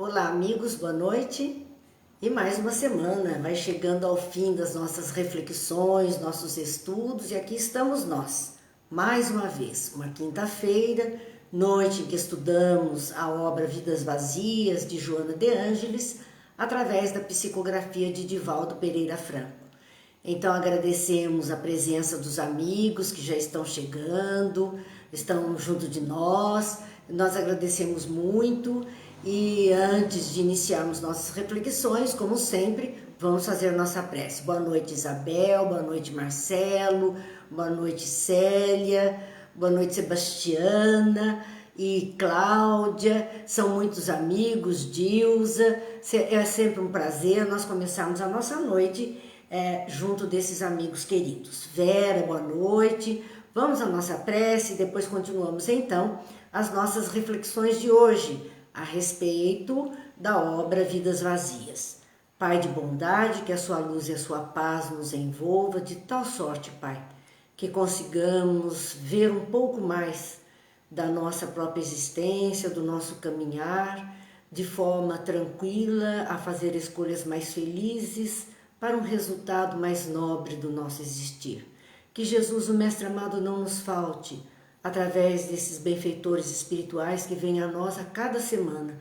Olá, amigos, boa noite. E mais uma semana vai chegando ao fim das nossas reflexões, nossos estudos, e aqui estamos nós, mais uma vez, uma quinta-feira, noite em que estudamos a obra Vidas Vazias, de Joana de Ângeles, através da psicografia de Divaldo Pereira Franco. Então agradecemos a presença dos amigos que já estão chegando, estão junto de nós agradecemos muito. E antes de iniciarmos nossas reflexões, como sempre, vamos fazer nossa prece. Boa noite, Isabel, boa noite, Marcelo, boa noite, Célia, boa noite, Sebastiana e Cláudia. São muitos amigos, Dilza. É sempre um prazer nós começarmos a nossa noite junto desses amigos queridos. Vera, boa noite. Vamos à nossa prece e depois continuamos então as nossas reflexões de hoje a respeito da obra Vidas Vazias. Pai de bondade, que a sua luz e a sua paz nos envolva de tal sorte, Pai, que consigamos ver um pouco mais da nossa própria existência, do nosso caminhar, de forma tranquila, a fazer escolhas mais felizes para um resultado mais nobre do nosso existir. Que Jesus, o Mestre amado, não nos falte, através desses benfeitores espirituais que vêm a nós a cada semana,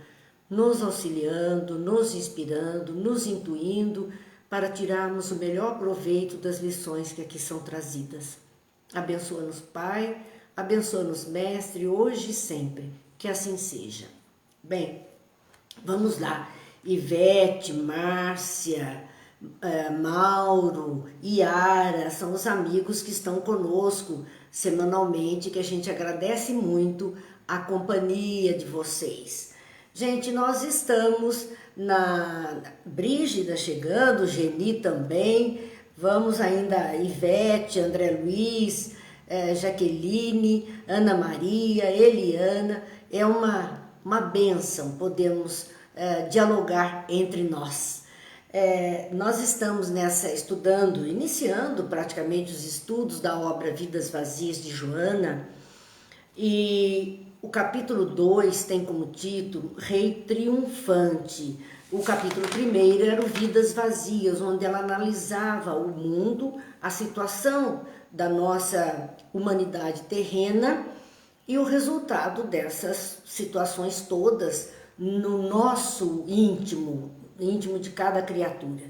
nos auxiliando, nos inspirando, nos intuindo para tirarmos o melhor proveito das lições que aqui são trazidas. Abençoa-nos, Pai, abençoa-nos, Mestre, hoje e sempre, que assim seja. Bem, vamos lá. Ivete, Márcia, Mauro, Yara, são os amigos que estão conosco semanalmente, que a gente agradece muito a companhia de vocês. Gente, nós estamos na Brígida chegando, Geni também, vamos ainda Ivete, André Luiz, Jaqueline, Ana Maria, Eliana. É uma bênção podermos dialogar entre nós. Nós estamos iniciando praticamente os estudos da obra Vidas Vazias de Joana, e o capítulo 2 tem como título Rei Triunfante. O capítulo 1 era o Vidas Vazias, onde ela analisava o mundo, a situação da nossa humanidade terrena e o resultado dessas situações todas no nosso íntimo de cada criatura.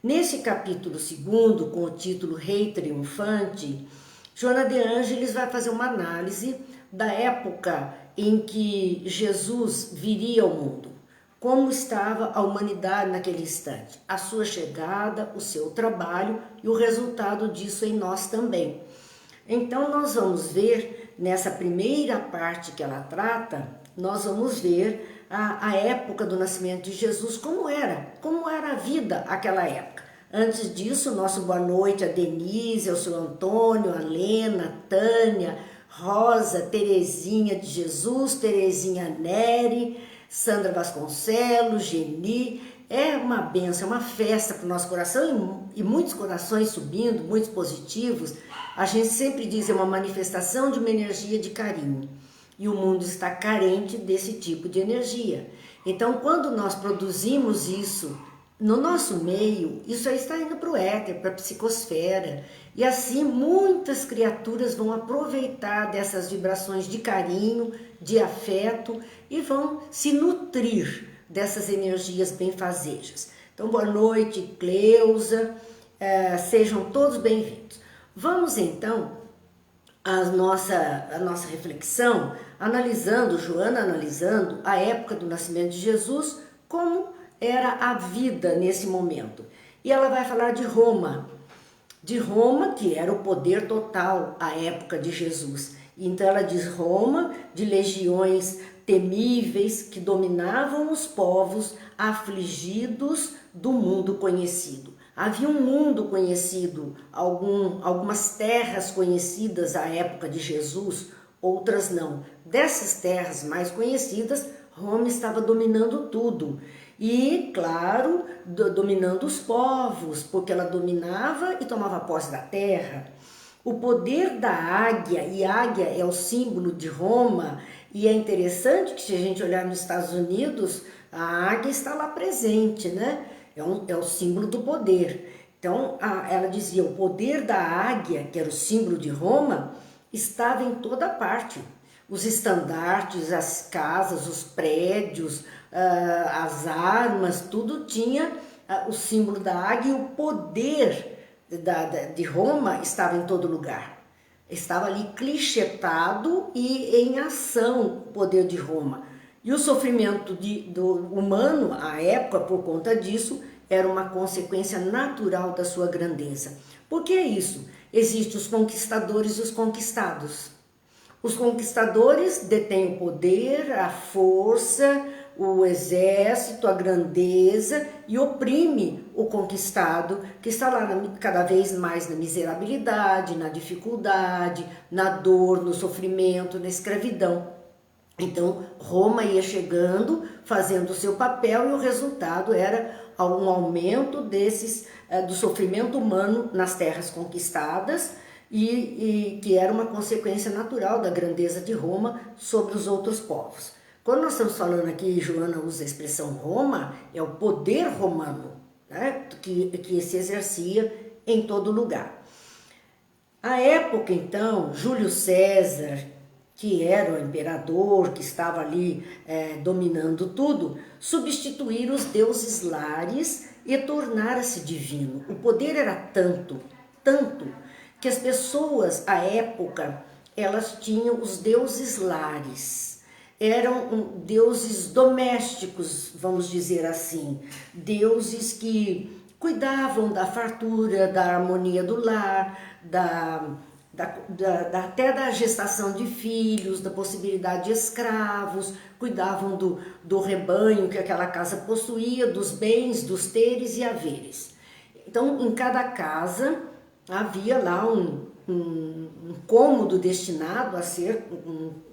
Nesse capítulo 2, com o título Rei Triunfante, Joana de Ângeles vai fazer uma análise da época em que Jesus viria ao mundo, como estava a humanidade naquele instante, a sua chegada, o seu trabalho e o resultado disso em nós também. Então nós vamos ver, nessa primeira parte que ela trata, nós vamos ver a época do nascimento de Jesus, como era a vida aquela época. Antes disso, nosso boa noite a Denise, ao seu Antônio, a Lena, a Tânia, Rosa, Terezinha de Jesus, Terezinha Neri, Sandra Vasconcelos, Geni. É uma bênção, é uma festa para o nosso coração e muitos corações subindo, muitos positivos. A gente sempre diz, é uma manifestação de uma energia de carinho. E o mundo está carente desse tipo de energia. Então, quando nós produzimos isso no nosso meio, isso aí está indo para o éter, para a psicosfera. E assim, muitas criaturas vão aproveitar dessas vibrações de carinho, de afeto, e vão se nutrir dessas energias benfazejas. Então, boa noite, Cleusa, sejam todos bem-vindos. Vamos, então, a nossa reflexão, Joana analisando a época do nascimento de Jesus, como era a vida nesse momento. E ela vai falar de Roma, que era o poder total à época de Jesus. Então ela diz Roma, de legiões temíveis que dominavam os povos afligidos do mundo conhecido. Havia um mundo conhecido, algumas terras conhecidas à época de Jesus, outras não. Dessas terras mais conhecidas, Roma estava dominando tudo. E, claro, dominando os povos, porque ela dominava e tomava posse da terra. O poder da águia, e águia é o símbolo de Roma, e é interessante que se a gente olhar nos Estados Unidos, A águia está lá presente, né? É o símbolo do poder. Então, ela dizia, o poder da águia, que era o símbolo de Roma, estava em toda parte. Os estandartes, as casas, os prédios, as armas, tudo tinha o símbolo da águia, e o poder de Roma estava em todo lugar. Estava ali clichetado e em ação o poder de Roma. E o sofrimento do humano, à época, por conta disso, era uma consequência natural da sua grandeza. Por que isso? Existem os conquistadores e os conquistados. Os conquistadores detêm o poder, a força, o exército, a grandeza, e oprime o conquistado, que está lá cada vez mais na miserabilidade, na dificuldade, na dor, no sofrimento, na escravidão. Então, Roma ia chegando, fazendo o seu papel, e o resultado era um aumento do sofrimento humano nas terras conquistadas, e que era uma consequência natural da grandeza de Roma sobre os outros povos. Quando nós estamos falando aqui, Joana usa a expressão Roma, é o poder romano, né, que se exercia em todo lugar. À época, então, Júlio César, que era o imperador, que estava ali dominando tudo, substituir os deuses lares e tornar-se divino. O poder era tanto, que as pessoas, à época, elas tinham os deuses lares. Eram deuses domésticos, vamos dizer assim, deuses que cuidavam da fartura, da harmonia do lar, até da gestação de filhos, da possibilidade de escravos, cuidavam do rebanho que aquela casa possuía, dos bens, dos teres e haveres. Então, em cada casa havia lá um cômodo destinado a ser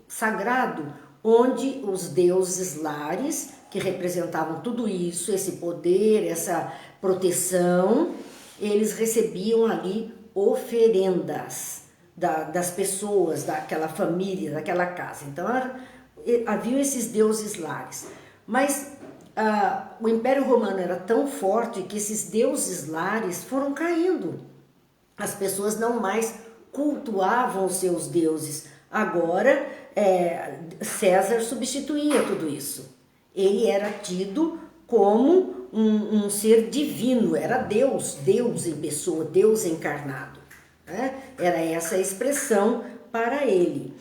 sagrado, onde os deuses lares, que representavam tudo isso, esse poder, essa proteção, eles recebiam ali oferendas das pessoas, daquela família, daquela casa. Então, havia esses deuses lares. Mas o Império Romano era tão forte que esses deuses lares foram caindo. As pessoas não mais cultuavam os seus deuses. Agora, César substituía tudo isso. Ele era tido como um ser divino, era Deus em pessoa, Deus encarnado. Né? Era essa a expressão para ele.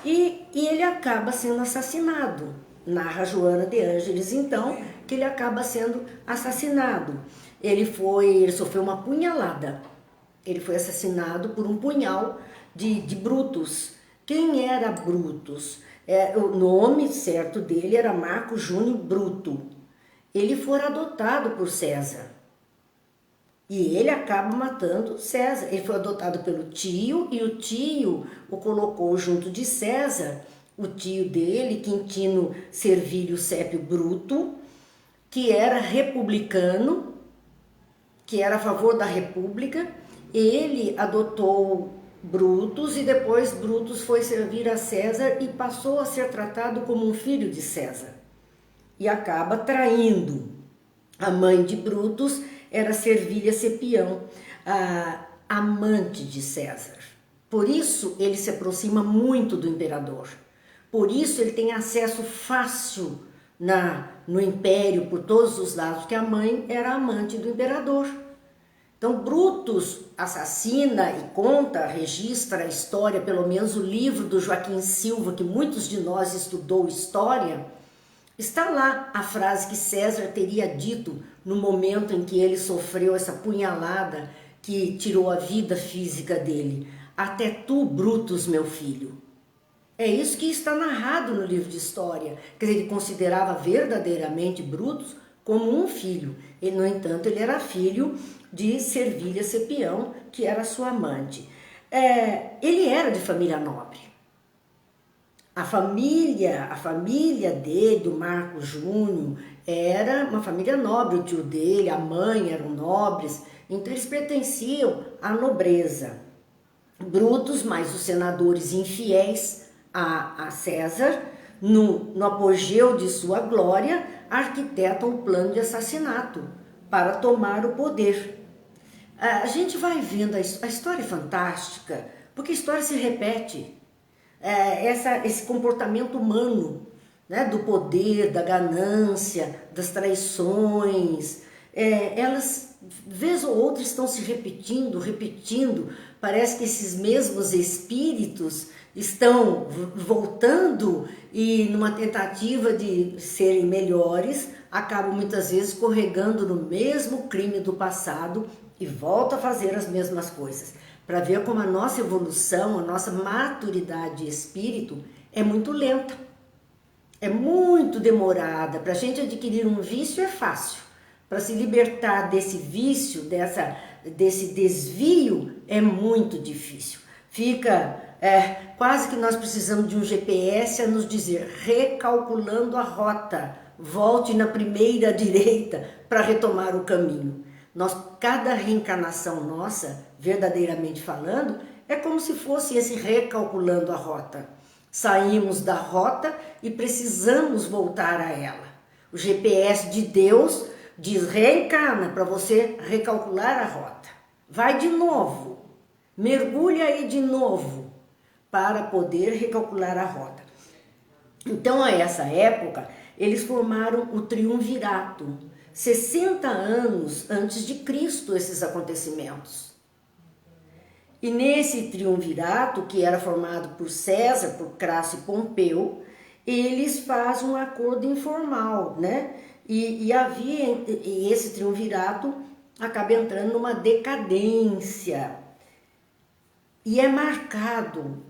E ele acaba sendo assassinado. Narra Joana de Ângeles, então, que ele acaba sendo assassinado. Ele sofreu uma punhalada. Ele foi assassinado por um punhal de Brutus. Quem era Brutus? O nome certo dele era Marco Júnior Bruto. Ele foi adotado por César. E ele acaba matando César. Ele foi adotado pelo tio, e o tio o colocou junto de César, o tio dele, Quintino Servilio Sépio Bruto, que era republicano, que era a favor da república. Ele adotou Brutus, e depois Brutus foi servir a César e passou a ser tratado como um filho de César. E acaba traindo. A mãe de Brutus era Servília Cepião, a amante de César. Por isso ele se aproxima muito do imperador. Por isso ele tem acesso fácil no império por todos os lados, porque a mãe era amante do imperador. Então Brutus assassina e conta, registra a história, pelo menos o livro do Joaquim Silva, que muitos de nós estudou história, está lá a frase que César teria dito no momento em que ele sofreu essa punhalada que tirou a vida física dele. Até tu, Brutus, meu filho. É isso que está narrado no livro de história. Quer dizer, ele considerava verdadeiramente Brutus como um filho. No entanto, ele era filho de Servília Cepião, que era sua amante. Ele era de família nobre. A família dele, do Marco Júnior, era uma família nobre. O tio dele, a mãe eram nobres, então eles pertenciam à nobreza. Brutus, mais os senadores infiéis a César, no apogeu de sua glória, arquitetam um plano de assassinato para tomar o poder. A gente vai vendo a história é fantástica, porque a história se repete. Esse comportamento humano, né, do poder, da ganância, das traições, elas, vez ou outra, estão se repetindo. Parece que esses mesmos espíritos estão voltando e, numa tentativa de serem melhores, acabam muitas vezes escorregando no mesmo crime do passado e voltam a fazer as mesmas coisas. Para ver como a nossa evolução, a nossa maturidade de espírito é muito lenta, é muito demorada. Para a gente adquirir um vício é fácil, para se libertar desse vício, desse desvio, é muito difícil. Fica quase que nós precisamos de um GPS a nos dizer, recalculando a rota, volte na primeira direita para retomar o caminho. Cada reencarnação nossa, verdadeiramente falando, é como se fosse esse recalculando a rota. Saímos da rota e precisamos voltar a ela. O GPS de Deus diz, reencarna para você recalcular a rota. Vai de novo, mergulha aí de novo para poder recalcular a rota. Então, a essa época, eles formaram o triunvirato. 60 anos antes de Cristo esses acontecimentos. E nesse triunvirato, que era formado por César, por Crasso e Pompeu, eles fazem um acordo informal, né? E esse triunvirato acaba entrando numa decadência. E é marcado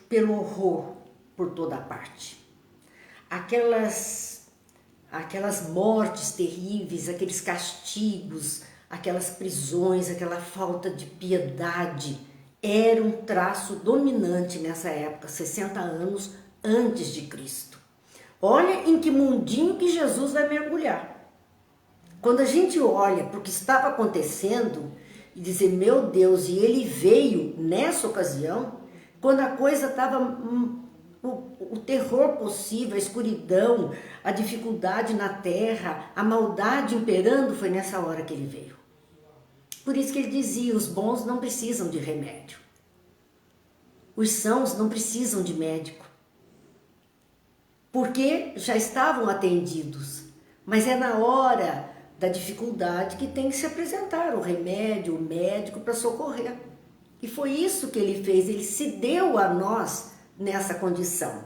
pelo horror por toda parte. Aquelas mortes terríveis, aqueles castigos, aquelas prisões, aquela falta de piedade, era um traço dominante nessa época, 60 anos antes de Cristo. Olha em que mundinho que Jesus vai mergulhar. Quando a gente olha para o que estava acontecendo e dizer, meu Deus, e ele veio nessa ocasião, quando a coisa estava... o terror possível, a escuridão, a dificuldade na terra, a maldade imperando, foi nessa hora que ele veio. Por isso que ele dizia, os bons não precisam de remédio. Os sãos não precisam de médico. Porque já estavam atendidos. Mas é na hora da dificuldade que tem que se apresentar o remédio, o médico para socorrer. E foi isso que ele fez, ele se deu a nós nessa condição.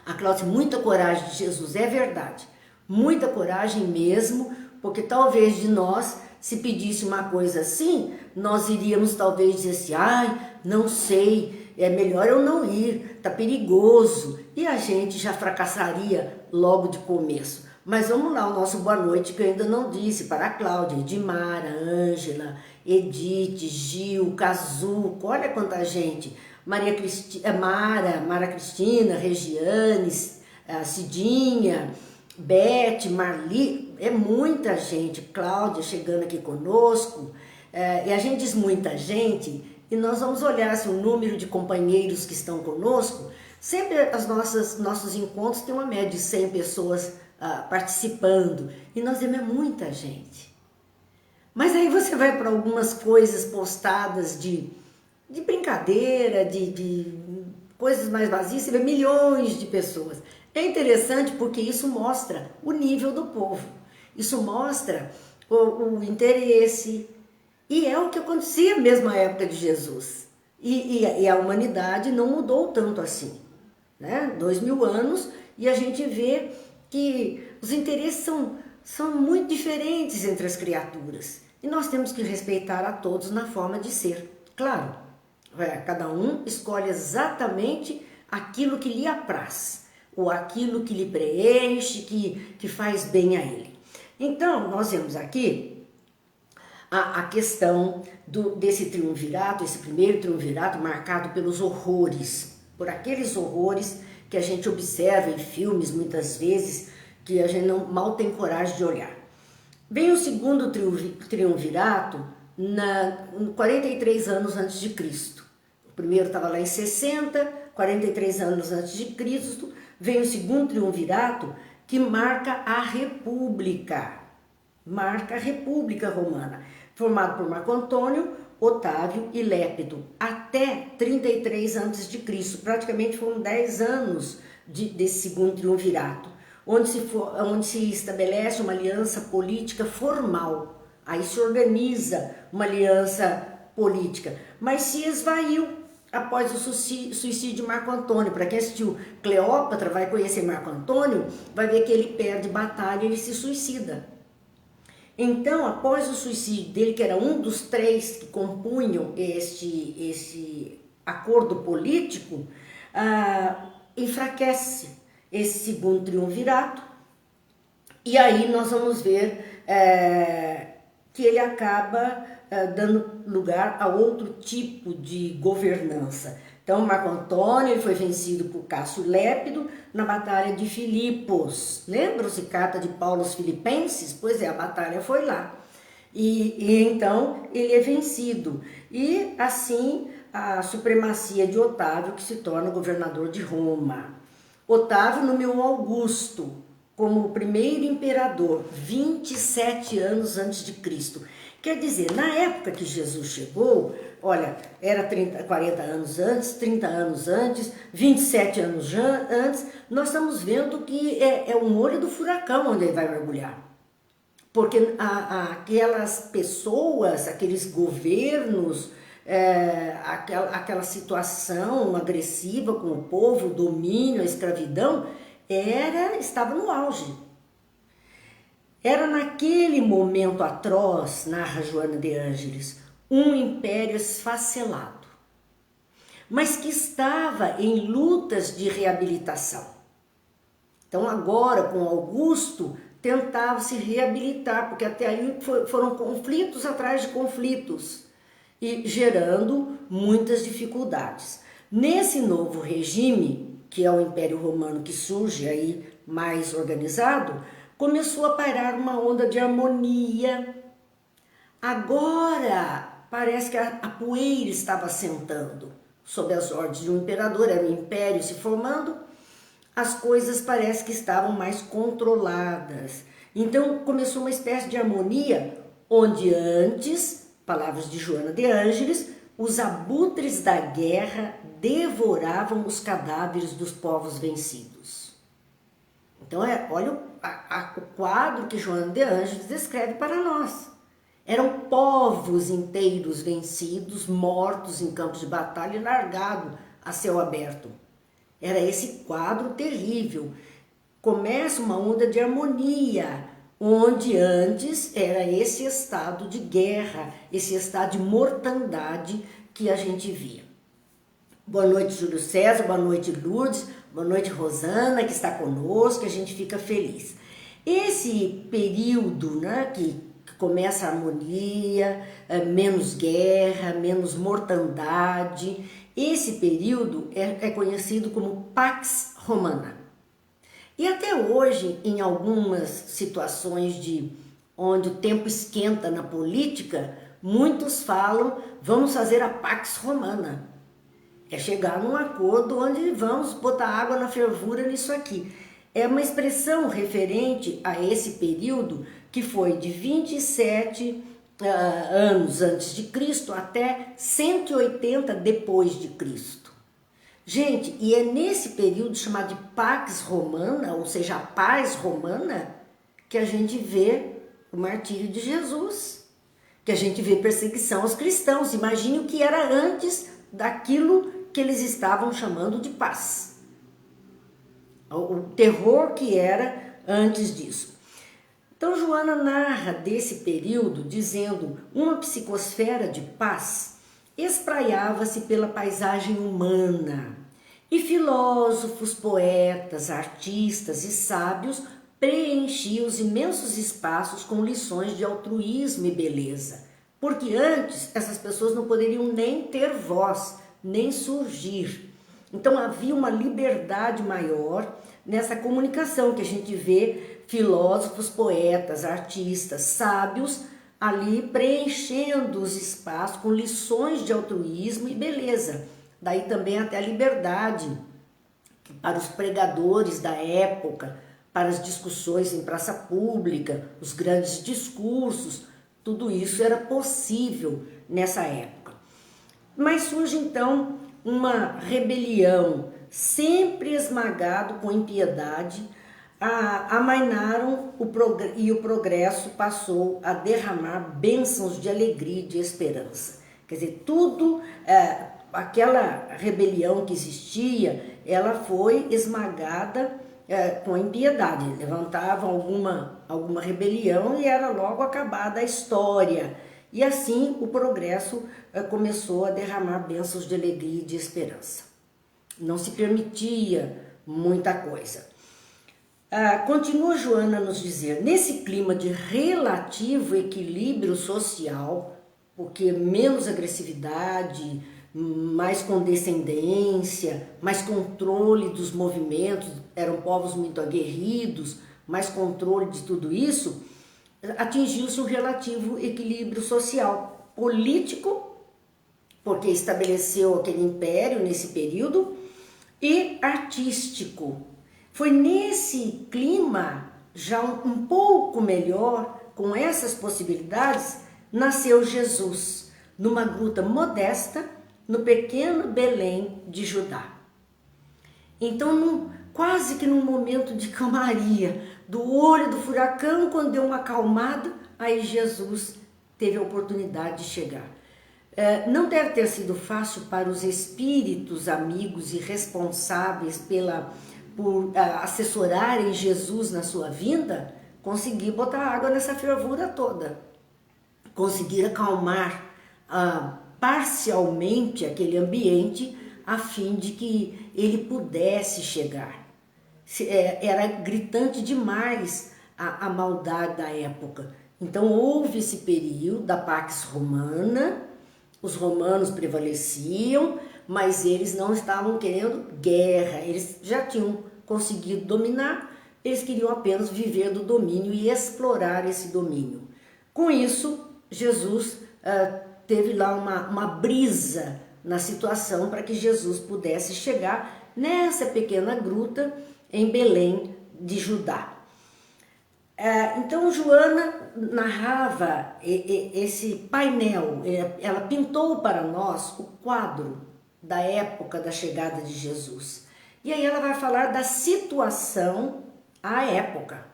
A Cláudia, muita coragem de Jesus, é verdade, muita coragem mesmo, porque talvez de nós, se pedisse uma coisa assim, nós iríamos talvez dizer assim, ai, não sei, é melhor eu não ir, tá perigoso, e a gente já fracassaria logo de começo. Mas vamos lá, o nosso boa noite que eu ainda não disse para a Cláudia, Edmara, Ângela, Edith, Gil, Cazuco, olha quanta gente, Mara Cristina, Regiane, Cidinha, Beth, Marli, é muita gente, Cláudia chegando aqui conosco, e a gente diz muita gente, e nós vamos olhar assim, o número de companheiros que estão conosco, sempre nossos encontros tem uma média de 100 pessoas participando, e nós vemos muita gente. Mas aí você vai para algumas coisas postadas de brincadeira, de coisas mais vazias, você vê milhões de pessoas. É interessante porque isso mostra o nível do povo, isso mostra o interesse, e é o que acontecia mesmo na época de Jesus. E a humanidade não mudou tanto assim, né? 2000 anos, e a gente vê que os interesses são muito diferentes entre as criaturas, e nós temos que respeitar a todos na forma de ser, claro. Cada um escolhe exatamente aquilo que lhe apraz, ou aquilo que lhe preenche, que faz bem a ele. Então, nós vemos aqui a questão desse triunvirato, esse primeiro triunvirato marcado pelos horrores, por aqueles horrores que a gente observa em filmes muitas vezes, que a gente mal tem coragem de olhar. Vem o segundo triunvirato, 43 anos antes de Cristo. O primeiro estava lá em 60, 43 anos antes de Cristo, vem o segundo triunvirato, que marca a República. Marca a República Romana, formado por Marco Antônio, Otávio e Lépido, até 33 a.C. Praticamente foram 10 anos desse segundo triunvirato, onde se estabelece uma aliança política formal. Aí se organiza uma aliança política, mas se esvaiu após o suicídio de Marco Antônio. Para quem assistiu Cleópatra, vai conhecer Marco Antônio, vai ver que ele perde batalha e ele se suicida. Então, após o suicídio dele, que era um dos 3 que compunham este acordo político, enfraquece esse segundo triunvirato, e aí nós vamos ver que ele acaba dando lugar a outro tipo de governança. Então, Marco Antônio ele foi vencido por Cássio Lépido na Batalha de Filipos. Lembram-se carta de Paulo aos Filipenses? Pois é, a batalha foi lá. E então ele é vencido. E assim a supremacia de Otávio, que se torna governador de Roma. Otávio nomeou Augusto como o primeiro imperador, 27 anos antes de Cristo. Quer dizer, na época que Jesus chegou, olha, era 40 anos antes, 30 anos antes, 27 anos antes, nós estamos vendo que é um olho do furacão onde ele vai mergulhar. Porque aquelas pessoas, aqueles governos, aquela situação agressiva com o povo, o domínio, a escravidão, estava no auge. Era naquele momento atroz, narra Joana de Ângeles, um império esfacelado, mas que estava em lutas de reabilitação. Então agora, com Augusto, tentava se reabilitar, porque até aí foram conflitos atrás de conflitos, e gerando muitas dificuldades. Nesse novo regime, que é o Império Romano que surge aí mais organizado, começou a pairar uma onda de harmonia. Agora parece que a poeira estava assentando sob as ordens de um imperador, era um império se formando, as coisas parece que estavam mais controladas. Então começou uma espécie de harmonia, onde antes, palavras de Joana de Ângeles, os abutres da guerra devoravam os cadáveres dos povos vencidos. Então, olha o quadro que Joana de Ângeles descreve para nós. Eram povos inteiros vencidos, mortos em campos de batalha e largados a céu aberto. Era esse quadro terrível. Começa uma onda de harmonia, onde antes era esse estado de guerra, esse estado de mortandade que a gente via. Boa noite, Júlio César, boa noite, Lourdes, boa noite, Rosana, que está conosco, a gente fica feliz. Esse período, né, que começa a harmonia, menos guerra, menos mortandade, esse período é conhecido como Pax Romana. E até hoje, em algumas situações onde o tempo esquenta na política, muitos falam, vamos fazer a Pax Romana. É chegar num acordo onde vamos botar água na fervura nisso aqui. É uma expressão referente a esse período que foi de 27 anos antes de Cristo até 180 depois de Cristo. Gente, e é nesse período chamado de Pax Romana, ou seja, a paz romana, que a gente vê o martírio de Jesus, que a gente vê perseguição aos cristãos. Imagine o que era antes daquilo que eles estavam chamando de paz. O terror que era antes disso. Então, Joana narra desse período dizendo: uma psicosfera de paz espraiava-se pela paisagem humana, e filósofos, poetas, artistas e sábios preenchiam os imensos espaços com lições de altruísmo e beleza, porque antes essas pessoas não poderiam nem ter voz, nem surgir. Então havia uma liberdade maior nessa comunicação, que a gente vê filósofos, poetas, artistas, sábios ali preenchendo os espaços com lições de altruísmo e beleza. daí também até a liberdade para os pregadores da época, para as discussões em praça pública, os grandes discursos, tudo isso era possível nessa época. Mas surge então uma rebelião, sempre esmagado com impiedade, amainaram e o progresso passou a derramar bênçãos de alegria e de esperança. Quer dizer, tudo, aquela rebelião que existia, ela foi esmagada com impiedade. Levantavam alguma rebelião e era logo acabada a história. E assim o progresso começou a derramar bênçãos de alegria e de esperança. Não se permitia muita coisa. Continua Joana a nos dizer, nesse clima de relativo equilíbrio social, porque menos agressividade, mais condescendência, mais controle dos movimentos, eram povos muito aguerridos, mais controle de tudo isso, atingiu-se um relativo equilíbrio social, político, porque estabeleceu aquele império nesse período, e artístico. Foi nesse clima, já um pouco melhor, com essas possibilidades, nasceu Jesus, numa gruta modesta, no pequeno Belém de Judá. Então, quase que num momento de calmaria, do olho do furacão, quando deu uma acalmada, aí Jesus teve a oportunidade de chegar. Não deve ter sido fácil para os espíritos amigos e responsáveis por assessorarem Jesus na sua vinda, conseguir botar água nessa fervura toda, conseguir acalmar parcialmente aquele ambiente a fim de que ele pudesse chegar. Era gritante demais a maldade da época. Então houve esse período da Pax Romana, os romanos prevaleciam, mas eles não estavam querendo guerra, eles já tinham conseguido dominar, eles queriam apenas viver do domínio e explorar esse domínio. Com isso, Jesus teve lá uma brisa na situação para que Jesus pudesse chegar nessa pequena gruta em Belém de Judá. Então Joana narrava esse painel, ela pintou para nós o quadro da época da chegada de Jesus. E aí ela vai falar da situação à época.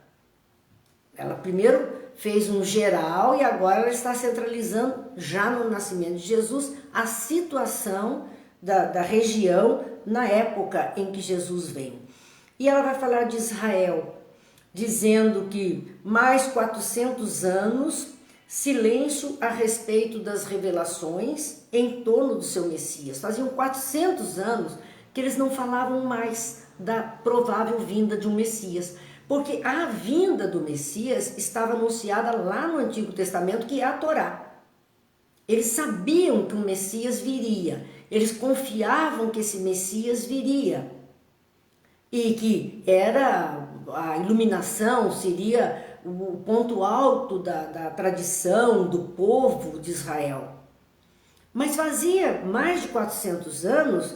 Ela primeiro fez um geral e agora ela está centralizando, já no nascimento de Jesus, a situação da região na época em que Jesus vem. E ela vai falar de Israel, dizendo que mais 400 anos, silêncio a respeito das revelações em torno do seu Messias. Faziam 400 anos que eles não falavam mais da provável vinda de um Messias, porque a vinda do Messias estava anunciada lá no Antigo Testamento, que é a Torá. Eles sabiam que o Messias viria, eles confiavam que esse Messias viria e que a iluminação seria o ponto alto da tradição do povo de Israel. Mas fazia mais de 400 anos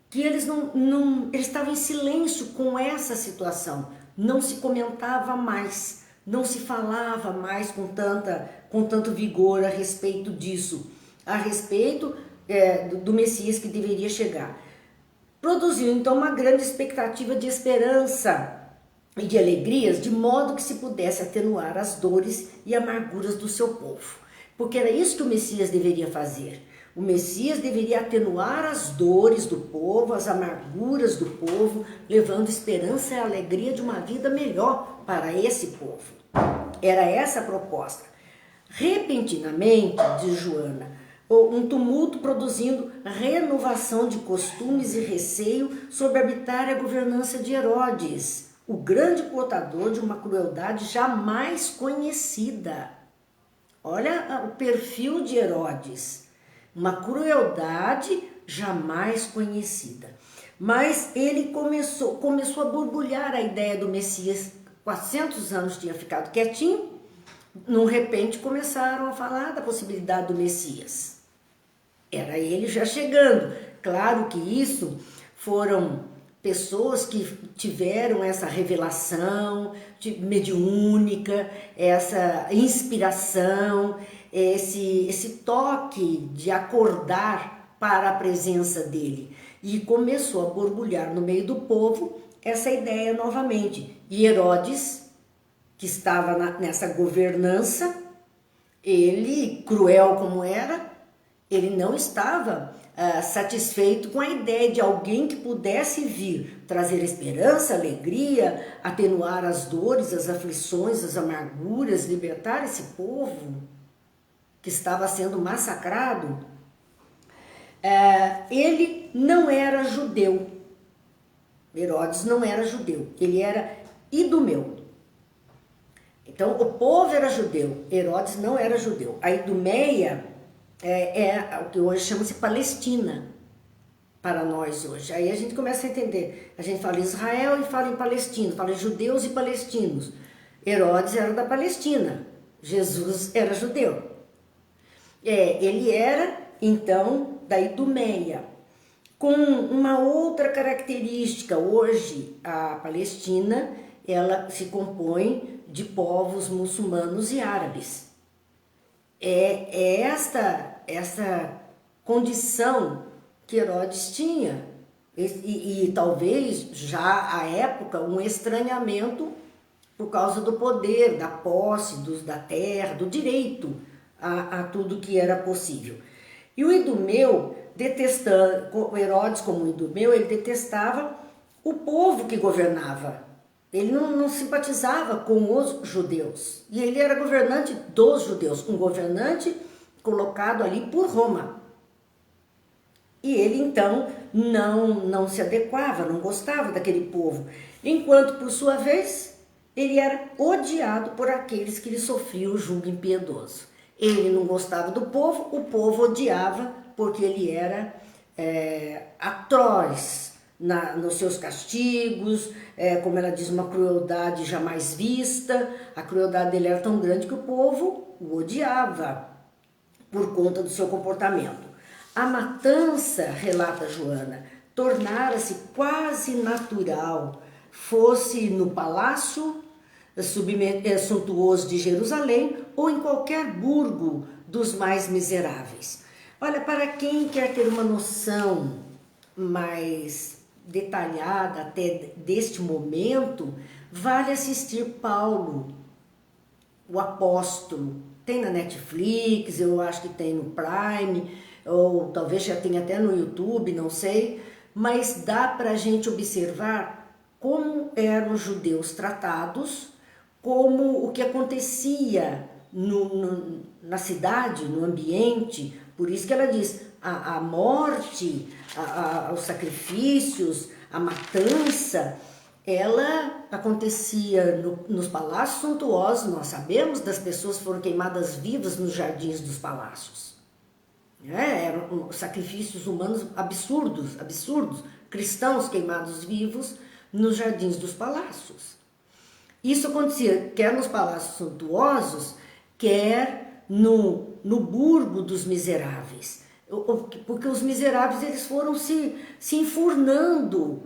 que eles eles estavam em silêncio com essa situação. Não se comentava mais, não se falava mais com tanto vigor a respeito disso, a respeito do Messias que deveria chegar. Produziu então uma grande expectativa de esperança e de alegrias, de modo que se pudesse atenuar as dores e amarguras do seu povo. Porque era isso que o Messias deveria fazer. O Messias deveria atenuar as dores do povo, as amarguras do povo, levando esperança e alegria de uma vida melhor para esse povo. Era essa a proposta. Repentinamente, diz Joana, um tumulto produzindo renovação de costumes e receio sobre a arbitrária governança de Herodes, o grande portador de uma crueldade jamais conhecida. Olha o perfil de Herodes. Uma crueldade jamais conhecida. Mas ele começou a borbulhar a ideia do Messias. 400 anos tinha ficado quietinho, de repente começaram a falar da possibilidade do Messias. Era ele já chegando. Claro que isso foram pessoas que tiveram essa revelação mediúnica, essa inspiração, esse toque de acordar para a presença dele. E começou a borbulhar no meio do povo essa ideia novamente. E Herodes, que estava nessa governança, ele, cruel como era, ele não estava satisfeito com a ideia de alguém que pudesse vir trazer esperança, alegria, atenuar as dores, as aflições, as amarguras, libertar esse povo que estava sendo massacrado. Ele não era judeu. Herodes não era judeu, ele era idumeu. Então o povo era judeu, Herodes não era judeu. A Idumeia é o que hoje chama-se Palestina para nós hoje. Aí a gente começa a entender, a gente fala Israel e fala em Palestina, fala em judeus e palestinos. Herodes era da Palestina, Jesus era judeu. Ele era então da Idumeia, com uma outra característica. Hoje a Palestina ela se compõe de povos muçulmanos e árabes. É essa condição que Herodes tinha e talvez já à época um estranhamento por causa do poder, da posse, da terra, do direito a tudo que era possível. E o idumeu, detestando Herodes como idumeu, ele detestava o povo que governava. Ele não simpatizava com os judeus. E ele era governante dos judeus, um governante colocado ali por Roma. E ele então não se adequava, não gostava daquele povo. Enquanto, por sua vez, ele era odiado por aqueles que lhe sofriam o jugo impiedoso. Ele não gostava do povo, o povo odiava porque ele era atroz nos seus castigos, como ela diz, uma crueldade jamais vista. A crueldade dele era tão grande que o povo o odiava por conta do seu comportamento. A matança, relata Joana, tornara-se quase natural, fosse no palácio suntuoso de Jerusalém ou em qualquer burgo dos mais miseráveis. Olha, para quem quer ter uma noção mais detalhada até deste momento, vale assistir Paulo, o apóstolo. Tem na Netflix, eu acho que tem no Prime, ou talvez já tenha até no YouTube, não sei, mas dá para a gente observar como eram os judeus tratados, como o que acontecia na cidade, no ambiente. Por isso que ela diz, a morte, os sacrifícios, a matança, ela acontecia nos palácios suntuosos. Nós sabemos das pessoas que foram queimadas vivas nos jardins dos palácios. Eram sacrifícios humanos absurdos, cristãos queimados vivos nos jardins dos palácios. Isso acontecia quer nos palácios suntuosos, quer no burgo dos miseráveis. Porque os miseráveis eles foram se enfurnando,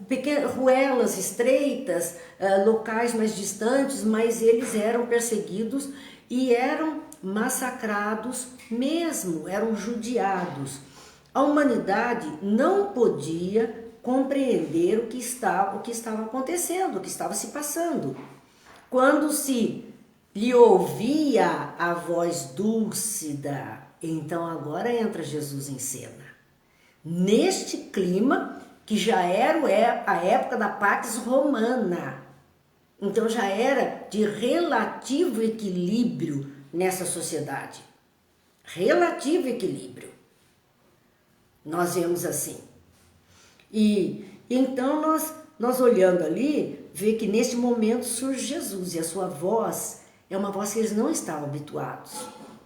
pequenas ruelas estreitas, locais mais distantes, mas eles eram perseguidos e eram massacrados mesmo, eram judiados. A humanidade não podia compreender o que estava acontecendo, o que estava se passando. Quando se lhe ouvia a voz dúlcida, então agora entra Jesus em cena. Neste clima que já era a época da Pax Romana, então já era de relativo equilíbrio nessa sociedade. Relativo equilíbrio. Nós vemos assim. E então nós olhando ali, vê que neste momento surge Jesus e a sua voz é uma voz que eles não estavam habituados.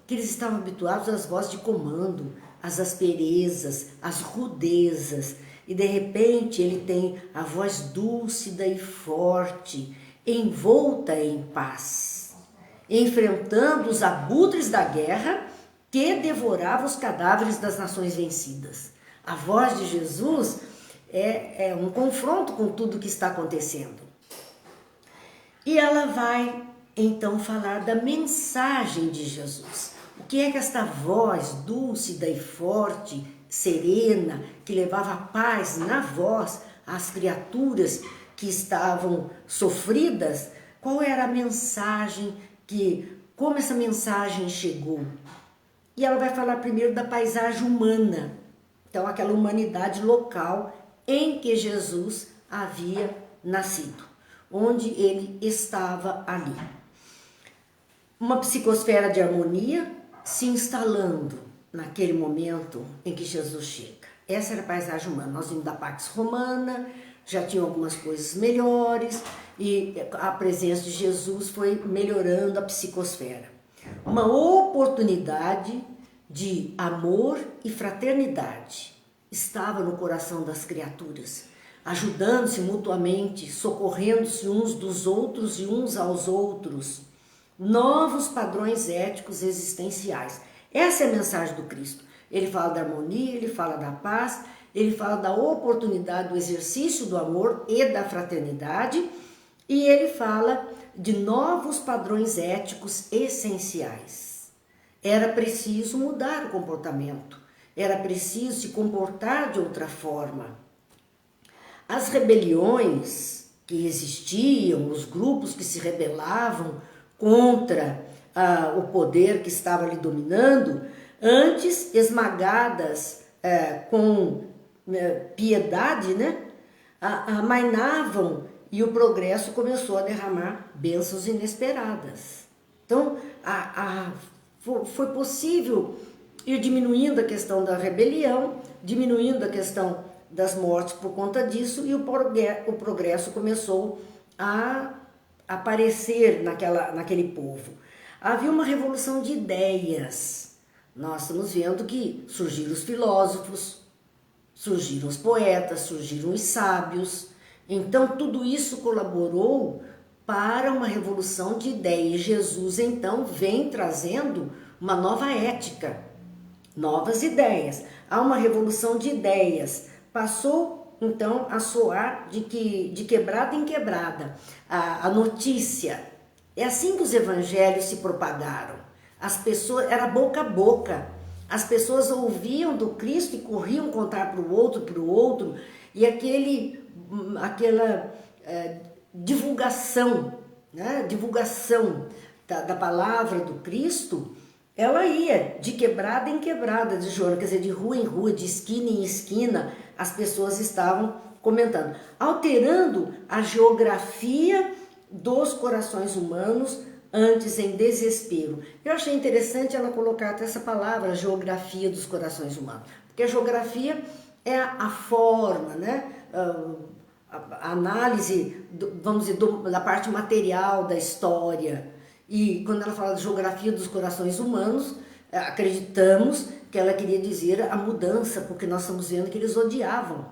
Que eles estavam habituados às vozes de comando, às asperezas, às rudezas. E de repente ele tem a voz dúlcida e forte, envolta em paz, enfrentando os abutres da guerra que devoravam os cadáveres das nações vencidas. A voz de Jesus é um confronto com tudo que está acontecendo. E ela vai então falar da mensagem de Jesus. O que é que esta voz dúlcida e forte, serena, que levava paz na voz às criaturas que estavam sofridas, qual era a mensagem como essa mensagem chegou? E ela vai falar primeiro da paisagem humana, então aquela humanidade local em que Jesus havia nascido, onde ele estava ali. Uma psicosfera de harmonia se instalando naquele momento em que Jesus chega. Essa era a paisagem humana. Nós vimos da Pax Romana, já tinha algumas coisas melhores e a presença de Jesus foi melhorando a psicosfera. Uma oportunidade de amor e fraternidade estava no coração das criaturas, ajudando-se mutuamente, socorrendo-se uns dos outros e uns aos outros. Novos padrões éticos existenciais. Essa é a mensagem do Cristo. Ele fala da harmonia, ele fala da paz, ele fala da oportunidade do exercício do amor e da fraternidade, e ele fala de novos padrões éticos essenciais. Era preciso mudar o comportamento, era preciso se comportar de outra forma. As rebeliões que existiam, os grupos que se rebelavam contra o poder que estava lhe dominando, antes esmagadas com piedade, né, amainavam e o progresso começou a derramar bênçãos inesperadas. Então, foi possível ir diminuindo a questão da rebelião, diminuindo a questão das mortes por conta disso, e o progresso começou a aparecer naquele povo. Havia uma revolução de ideias. Nós estamos vendo que surgiram os filósofos, surgiram os poetas, surgiram os sábios. Então, tudo isso colaborou para uma revolução de ideias. Jesus, então, vem trazendo uma nova ética, novas ideias. Há uma revolução de ideias. Passou, então, a soar de quebrada em quebrada a notícia. É assim que os evangelhos se propagaram. As pessoas, era boca a boca. As pessoas ouviam do Cristo e corriam contar para o outro, e aquela divulgação, né? Divulgação da palavra do Cristo, ela ia de quebrada em quebrada, de Joana, quer dizer, de rua em rua, de esquina em esquina, as pessoas estavam comentando, alterando a geografia dos corações humanos, antes em desespero. Eu achei interessante ela colocar até essa palavra, geografia dos corações humanos, porque a geografia é a forma, né? A análise, vamos dizer, da parte material da história. E quando ela fala de geografia dos corações humanos, acreditamos que ela queria dizer a mudança, porque nós estamos vendo que eles odiavam.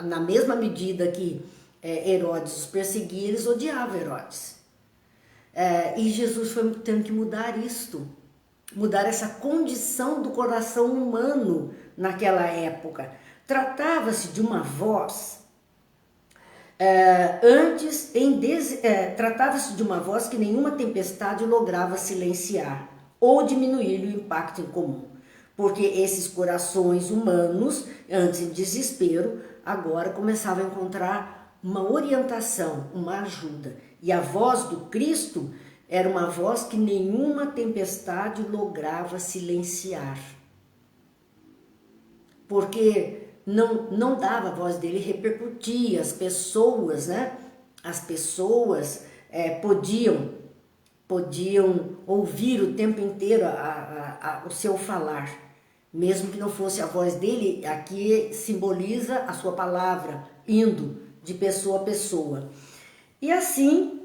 Na mesma medida que Herodes os perseguia, eles odiavam Herodes. E Jesus foi tendo que mudar isto, mudar essa condição do coração humano naquela época. Tratava-se de uma voz, tratava-se de uma voz que nenhuma tempestade lograva silenciar ou diminuir o impacto em comum, porque esses corações humanos, antes em desespero, agora começavam a encontrar uma orientação, uma ajuda. E a voz do Cristo era uma voz que nenhuma tempestade lograva silenciar. Porque não dava, a voz dele repercutia, as pessoas, né? As pessoas podiam ouvir o tempo inteiro o seu falar. Mesmo que não fosse a voz dele, aqui simboliza a sua palavra, indo de pessoa a pessoa. E assim,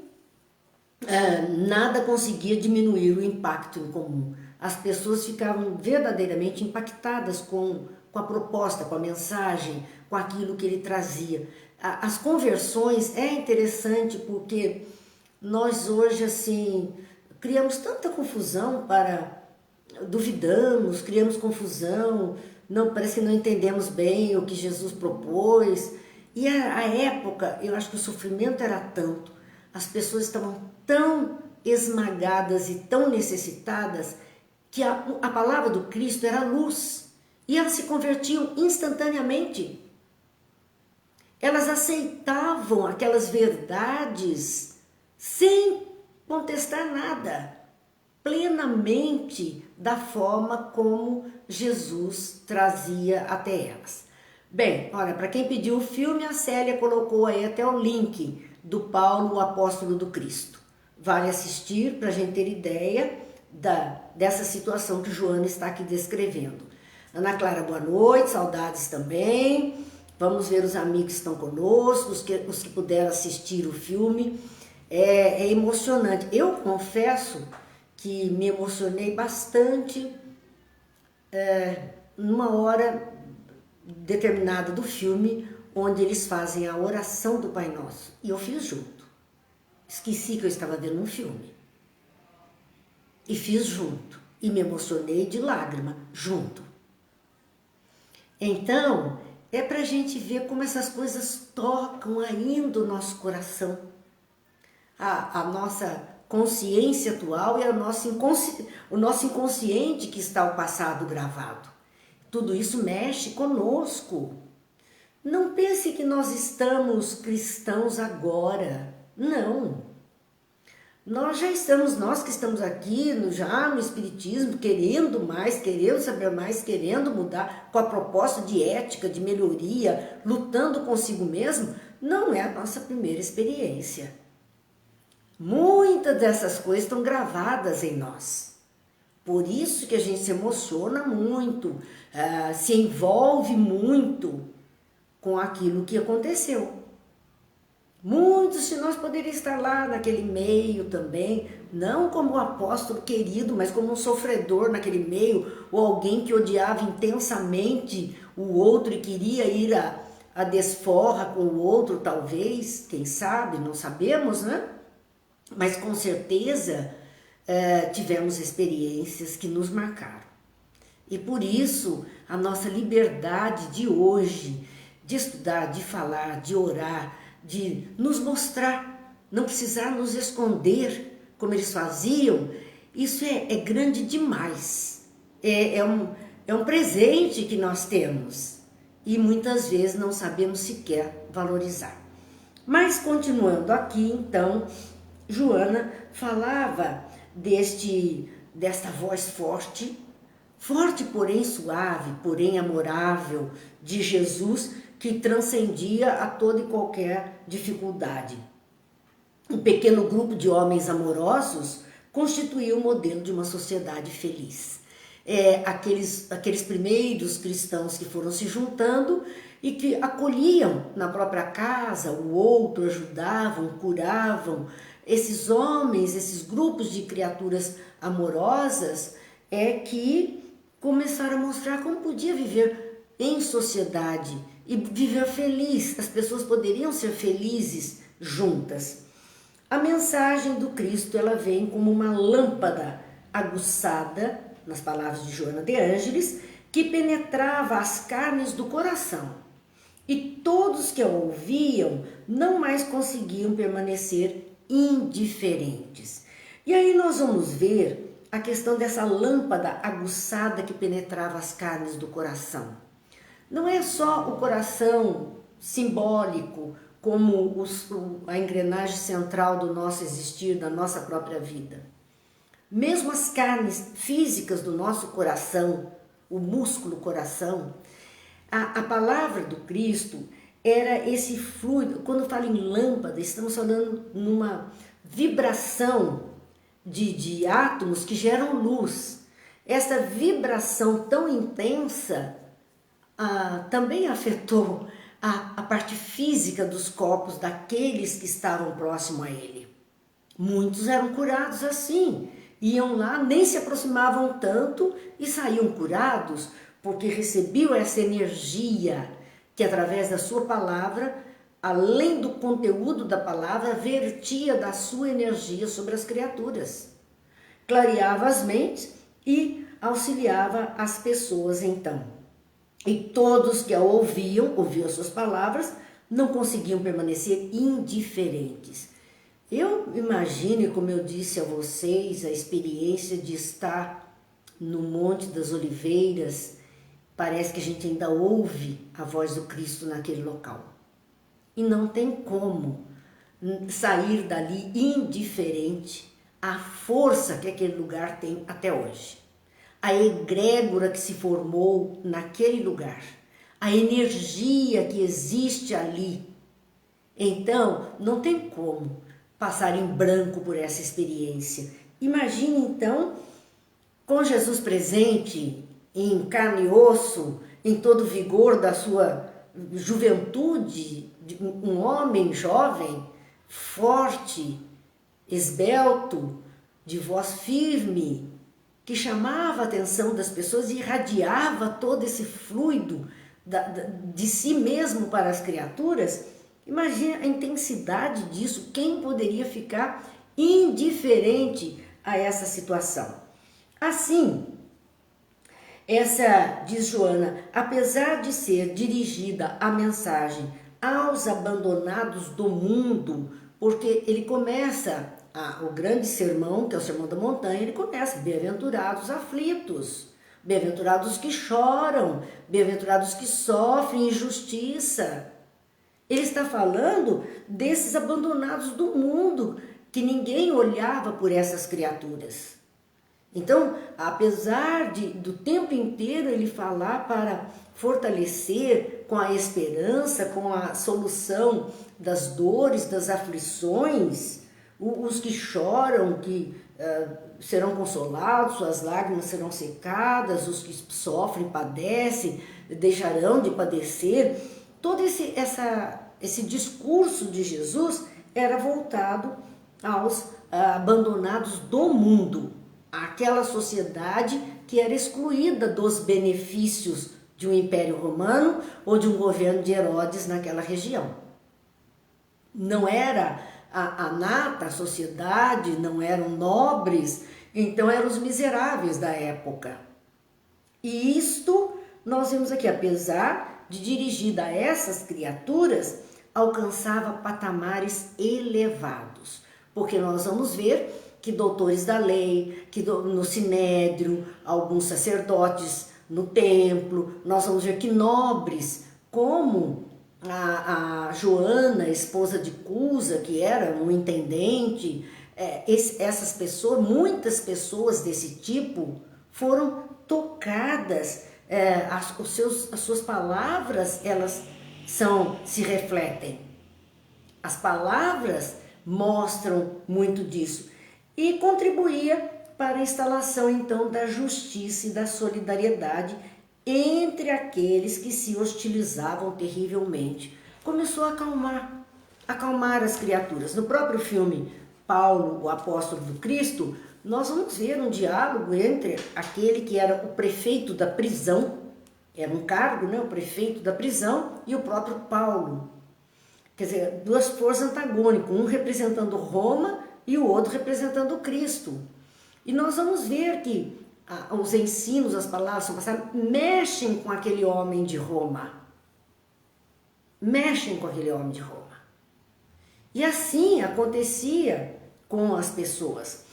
nada conseguia diminuir o impacto em comum. As pessoas ficavam verdadeiramente impactadas com a proposta, com a mensagem, com aquilo que ele trazia. As conversões é interessante porque nós hoje, assim, criamos tanta confusão duvidamos, criamos confusão, não, parece que não entendemos bem o que Jesus propôs. E a época, eu acho que o sofrimento era tanto, as pessoas estavam tão esmagadas e tão necessitadas, que a palavra do Cristo era luz, e elas se convertiam instantaneamente. Elas aceitavam aquelas verdades sem contestar nada, plenamente da forma como Jesus trazia até elas. Bem, olha, para quem pediu o filme, a Célia colocou aí até o link do Paulo, o apóstolo do Cristo. Vale assistir para a gente ter ideia dessa situação que Joana está aqui descrevendo. Ana Clara, boa noite, saudades também. Vamos ver os amigos que estão conosco, os que puderam assistir o filme. É emocionante. Eu confesso que me emocionei bastante numa hora determinada do filme, onde eles fazem a oração do Pai Nosso. E eu fiz junto. Esqueci que eu estava vendo um filme. E fiz junto. E me emocionei de lágrima junto. Então, é para a gente ver como essas coisas tocam ainda o nosso coração. A nossa consciência atual e o nosso inconsciente que está o passado gravado. Tudo isso mexe conosco. Não pense que nós estamos cristãos agora. Não. Nós que estamos aqui já no Espiritismo, querendo mais, querendo saber mais, querendo mudar, com a proposta de ética, de melhoria, lutando consigo mesmo, não é a nossa primeira experiência. Muitas dessas coisas estão gravadas em nós. Por isso que a gente se emociona muito, se envolve muito com aquilo que aconteceu. Muitos de nós poderiam estar lá naquele meio também, não como um apóstolo querido, mas como um sofredor naquele meio, ou alguém que odiava intensamente o outro e queria ir a desforra com o outro, talvez, quem sabe, não sabemos, né? Mas com certeza tivemos experiências que nos marcaram. E por isso a nossa liberdade de hoje, de estudar, de falar, de orar, de nos mostrar, não precisar nos esconder como eles faziam, isso é grande demais. É um presente que nós temos e muitas vezes não sabemos sequer valorizar. Mas continuando aqui, então, Joana falava desta voz forte, porém suave, porém amorável de Jesus, que transcendia a toda e qualquer dificuldade. Um pequeno grupo de homens amorosos constituía o modelo de uma sociedade feliz. Aqueles primeiros cristãos que foram se juntando e que acolhiam na própria casa o outro, ajudavam, curavam. Esses homens, esses grupos de criaturas amorosas que começaram a mostrar como podia viver em sociedade e viver feliz. As pessoas poderiam ser felizes juntas. A mensagem do Cristo, ela vem como uma lâmpada aguçada, nas palavras de Joana de Ângeles, que penetrava as carnes do coração. E todos que a ouviam não mais conseguiam permanecer indiferentes. E aí nós vamos ver a questão dessa lâmpada aguçada que penetrava as carnes do coração. Não é só o coração simbólico, como a engrenagem central do nosso existir, da nossa própria vida. Mesmo as carnes físicas do nosso coração, o músculo coração, a palavra do Cristo era esse fluido. Quando falo em lâmpada, estamos falando numa vibração de átomos que geram luz. Essa vibração tão intensa também afetou a parte física dos corpos daqueles que estavam próximos a ele. Muitos eram curados assim, iam lá, nem se aproximavam tanto e saíam curados, porque recebiam essa energia que através da sua palavra, além do conteúdo da palavra, vertia da sua energia sobre as criaturas. Clareava as mentes e auxiliava as pessoas então. E todos que a ouviam as suas palavras, não conseguiam permanecer indiferentes. Eu imagino, como eu disse a vocês, a experiência de estar no Monte das Oliveiras. Parece que a gente ainda ouve a voz do Cristo naquele local. E não tem como sair dali indiferente à força que aquele lugar tem até hoje. A egrégora que se formou naquele lugar. A energia que existe ali. Então, não tem como passar em branco por essa experiência. Imagine então, com Jesus presente, em carne e osso, em todo o vigor da sua juventude, um homem jovem, forte, esbelto, de voz firme, que chamava a atenção das pessoas e irradiava todo esse fluido de si mesmo para as criaturas. Imagina a intensidade disso, quem poderia ficar indiferente a essa situação? Assim, diz Joana, apesar de ser dirigida a mensagem aos abandonados do mundo, porque ele começa o grande sermão, que é o Sermão da Montanha, ele começa, bem-aventurados aflitos, bem-aventurados que choram, bem-aventurados que sofrem injustiça. Ele está falando desses abandonados do mundo, que ninguém olhava por essas criaturas. Então, apesar do tempo inteiro ele falar para fortalecer com a esperança, com a solução das dores, das aflições, os que choram, que serão consolados, suas lágrimas serão secadas, os que sofrem, padecem, deixarão de padecer. Todo esse discurso de Jesus era voltado aos abandonados do mundo, aquela sociedade que era excluída dos benefícios de um império romano ou de um governo de Herodes naquela região. Não era a nata, a sociedade, não eram nobres, então eram os miseráveis da época. E isto nós vemos aqui, apesar de dirigida a essas criaturas, alcançava patamares elevados, porque nós vamos ver que doutores da lei, que no sinédrio, alguns sacerdotes no templo, nós vamos ver que nobres, como a Joana, esposa de Cusa, que era um intendente, essas pessoas, muitas pessoas desse tipo foram tocadas, as suas palavras, elas se refletem. As palavras mostram muito disso. E contribuía para a instalação, então, da justiça e da solidariedade entre aqueles que se hostilizavam terrivelmente. Começou a acalmar as criaturas. No próprio filme Paulo, o apóstolo do Cristo, nós vamos ver um diálogo entre aquele que era o prefeito da prisão, era um cargo, né, o prefeito da prisão, e o próprio Paulo. Quer dizer, duas forças antagônicas, um representando Roma e o outro representando o Cristo. E nós vamos ver que os ensinos, as palavras são passadas, mexem com aquele homem de Roma. Mexem com aquele homem de Roma. E assim acontecia com as pessoas.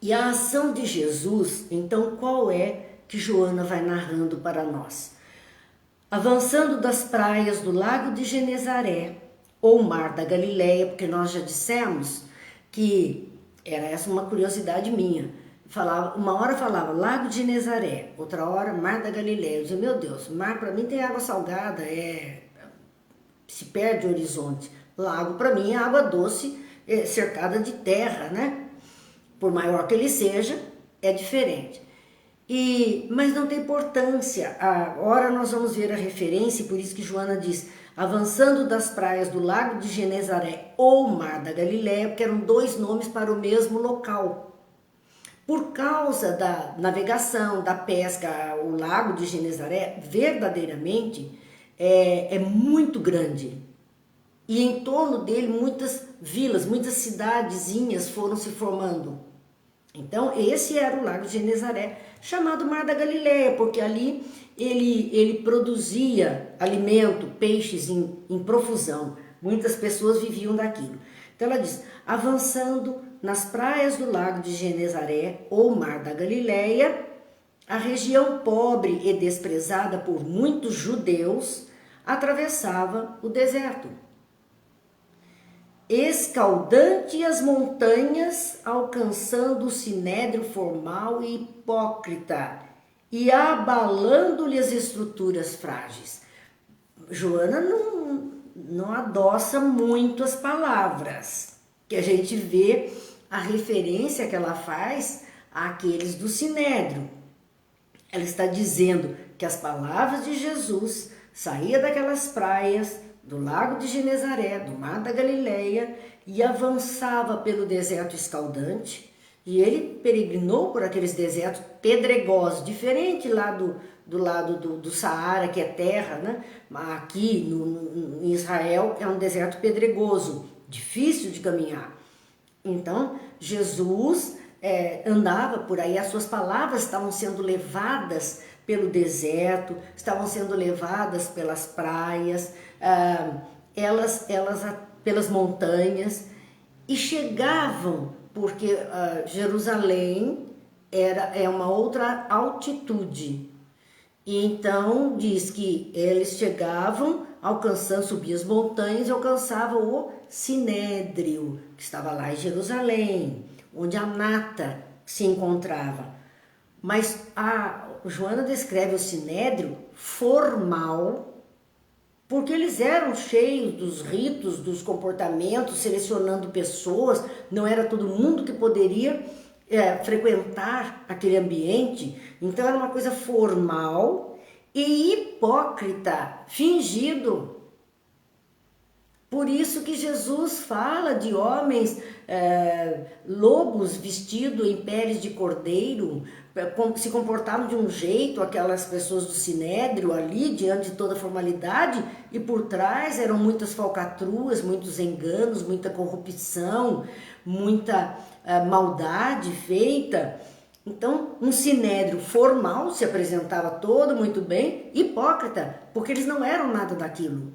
E a ação de Jesus, então, qual é que Joana vai narrando para nós? Avançando das praias do lago de Genezaré, ou mar da Galileia, porque nós já dissemos que era essa uma curiosidade minha. Uma hora falava Lago de Genezaré, outra hora Mar da Galileia. Eu dizia, meu Deus, mar para mim tem água salgada, se perde o horizonte. Lago para mim é água doce, cercada de terra, né? Por maior que ele seja, é diferente. Mas não tem importância. Agora nós vamos ver a referência, por isso que Joana diz, avançando das praias do Lago de Genezaré ou Mar da Galileia, porque eram dois nomes para o mesmo local. Por causa da navegação, da pesca, o Lago de Genezaré verdadeiramente é muito grande. E em torno dele muitas vilas, muitas cidadezinhas foram se formando. Então, esse era o lago de Genezaré, chamado Mar da Galileia, porque ali ele produzia alimento, peixes em profusão. Muitas pessoas viviam daquilo. Então, ela diz, avançando nas praias do lago de Genezaré, ou Mar da Galileia, a região pobre e desprezada por muitos judeus atravessava o deserto. Escaldante as montanhas, alcançando o sinédrio formal e hipócrita e abalando-lhe as estruturas frágeis. Joana não adoça muito as palavras, que a gente vê a referência que ela faz àqueles do sinédrio. Ela está dizendo que as palavras de Jesus saía daquelas praias, do lago de Genezaré, do mar da Galileia, e avançava pelo deserto escaldante, e ele peregrinou por aqueles desertos pedregosos, diferente lá do lado do Saara, que é terra, né? Aqui em Israel é um deserto pedregoso, difícil de caminhar. Então, Jesus andava por aí, as suas palavras estavam sendo levadas pelo deserto, estavam sendo levadas pelas praias, pelas montanhas, e chegavam, porque Jerusalém é uma outra altitude. E então diz que eles chegavam, subiam as montanhas e alcançavam o Sinédrio, que estava lá em Jerusalém, onde a nata se encontrava. Mas a Joana descreve o Sinédrio formal, porque eles eram cheios dos ritos, dos comportamentos, selecionando pessoas, não era todo mundo que poderia frequentar aquele ambiente, então era uma coisa formal e hipócrita, fingido. Por isso que Jesus fala de homens lobos vestidos em peles de cordeiro, se comportavam de um jeito, aquelas pessoas do Sinédrio ali, diante de toda a formalidade, e por trás eram muitas falcatruas, muitos enganos, muita corrupção, muita maldade feita. Então, um Sinédrio formal se apresentava todo muito bem, hipócrita, porque eles não eram nada daquilo.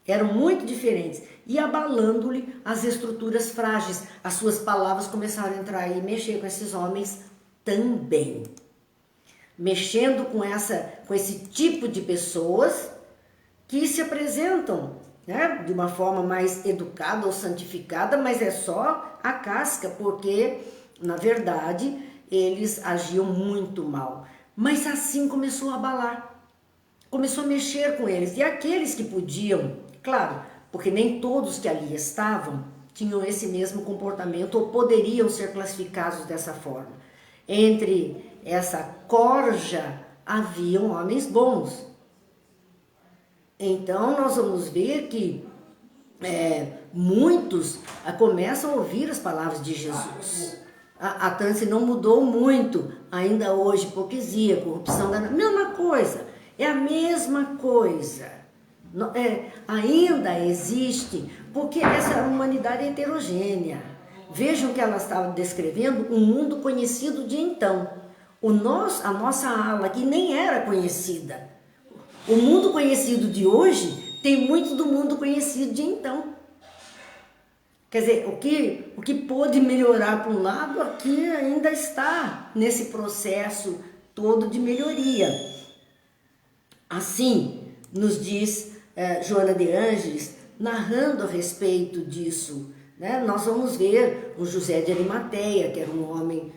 Eram muito diferentes, e abalando-lhe as estruturas frágeis. As suas palavras começaram a entrar e mexer com esses homens também. Mexendo com esse tipo de pessoas que se apresentam, né, de uma forma mais educada ou santificada, mas é só a casca, porque, na verdade, eles agiam muito mal. Mas assim começou a abalar, começou a mexer com eles. E aqueles que podiam, claro, porque nem todos que ali estavam tinham esse mesmo comportamento ou poderiam ser classificados dessa forma. Entre essa corja haviam homens bons. Então nós vamos ver que muitos começam a ouvir as palavras de Jesus. A Tância não mudou muito ainda hoje, hipocrisia, corrupção, mesma coisa, é a mesma coisa. Ainda existe, porque essa humanidade é heterogênea. Vejam que ela estava descrevendo um mundo conhecido de então. A nossa ala aqui nem era conhecida. O mundo conhecido de hoje tem muito do mundo conhecido de então. Quer dizer, o que pôde melhorar para um lado, aqui ainda está nesse processo todo de melhoria. Assim, nos diz Joana de Ângeles, narrando a respeito disso, né? Nós vamos ver o José de Arimateia, que era um homem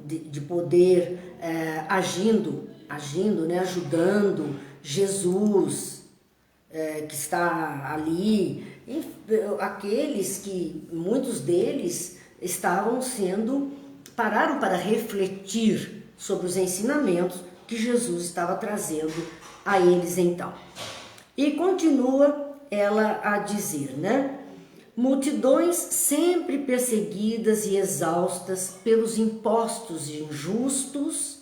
de poder, agindo, né? Ajudando Jesus, que está ali, e aqueles que, muitos deles, pararam para refletir sobre os ensinamentos que Jesus estava trazendo a eles então. E continua ela a dizer, né? Multidões sempre perseguidas e exaustas pelos impostos injustos,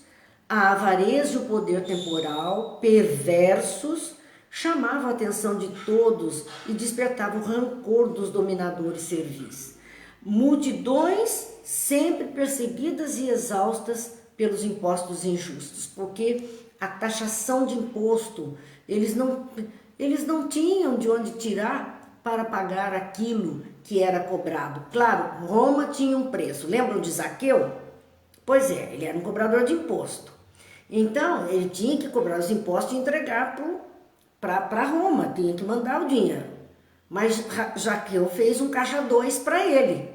a avareza e o poder temporal, perversos, chamavam a atenção de todos e despertavam o rancor dos dominadores servis. multidões sempre perseguidas e exaustas pelos impostos injustos, porque a taxação de imposto, eles não tinham de onde tirar para pagar aquilo que era cobrado. Claro, Roma tinha um preço. Lembram de Zaqueu? Pois é, ele era um cobrador de imposto. Então, ele tinha que cobrar os impostos e entregar para Roma, tinha que mandar o dinheiro. Mas Zaqueu fez um caixa 2 para ele.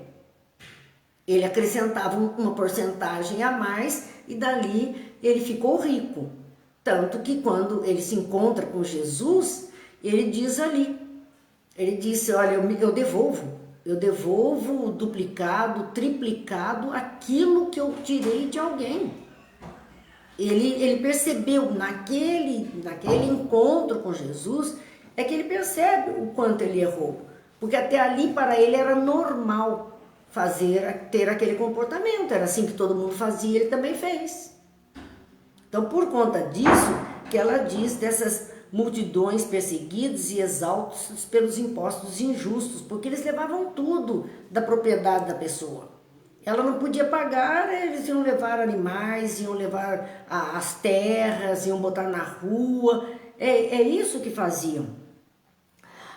Ele acrescentava uma porcentagem a mais e dali ele ficou rico. Tanto que quando ele se encontra com Jesus, ele diz ali, ele disse, olha, eu devolvo duplicado, triplicado aquilo que eu tirei de alguém. Ele percebeu naquele encontro com Jesus, é que ele percebe o quanto ele errou. Porque até ali para ele era normal ter aquele comportamento, era assim que todo mundo fazia, ele também fez. Então, por conta disso, que ela diz dessas multidões perseguidas e exaltos pelos impostos injustos, porque eles levavam tudo da propriedade da pessoa. Ela não podia pagar, eles iam levar animais, iam levar as terras, iam botar na rua, é isso que faziam.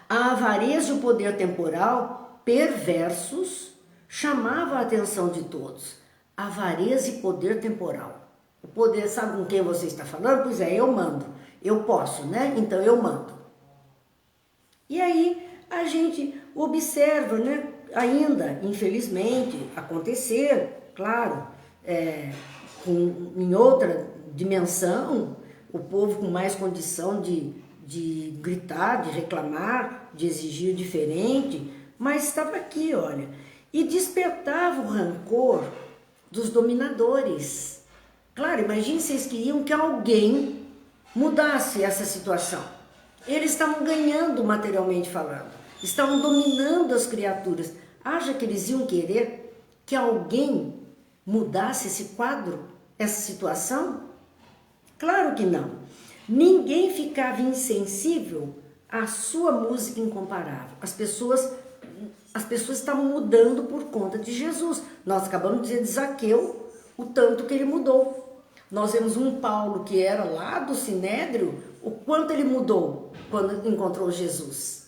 A avareza e o poder temporal, perversos, chamava a atenção de todos. Avareza e poder temporal. O poder, sabe com quem você está falando? Pois é, eu mando. Eu posso, né? Então eu mando. E aí a gente observa, né? Ainda, infelizmente, acontecer, claro, em outra dimensão, o povo com mais condição de gritar, de reclamar, de exigir diferente, mas estava aqui, olha, e despertava o rancor dos dominadores. Claro, imagine vocês queriam que alguém mudasse essa situação. Eles estavam ganhando materialmente falando, estavam dominando as criaturas. Acha que eles iam querer que alguém mudasse esse quadro, essa situação? Claro que não. Ninguém ficava insensível à sua música incomparável. As pessoas estavam mudando por conta de Jesus. Nós acabamos de dizer de Zaqueu o tanto que ele mudou. Nós vemos um Paulo que era lá do Sinédrio, o quanto ele mudou quando encontrou Jesus.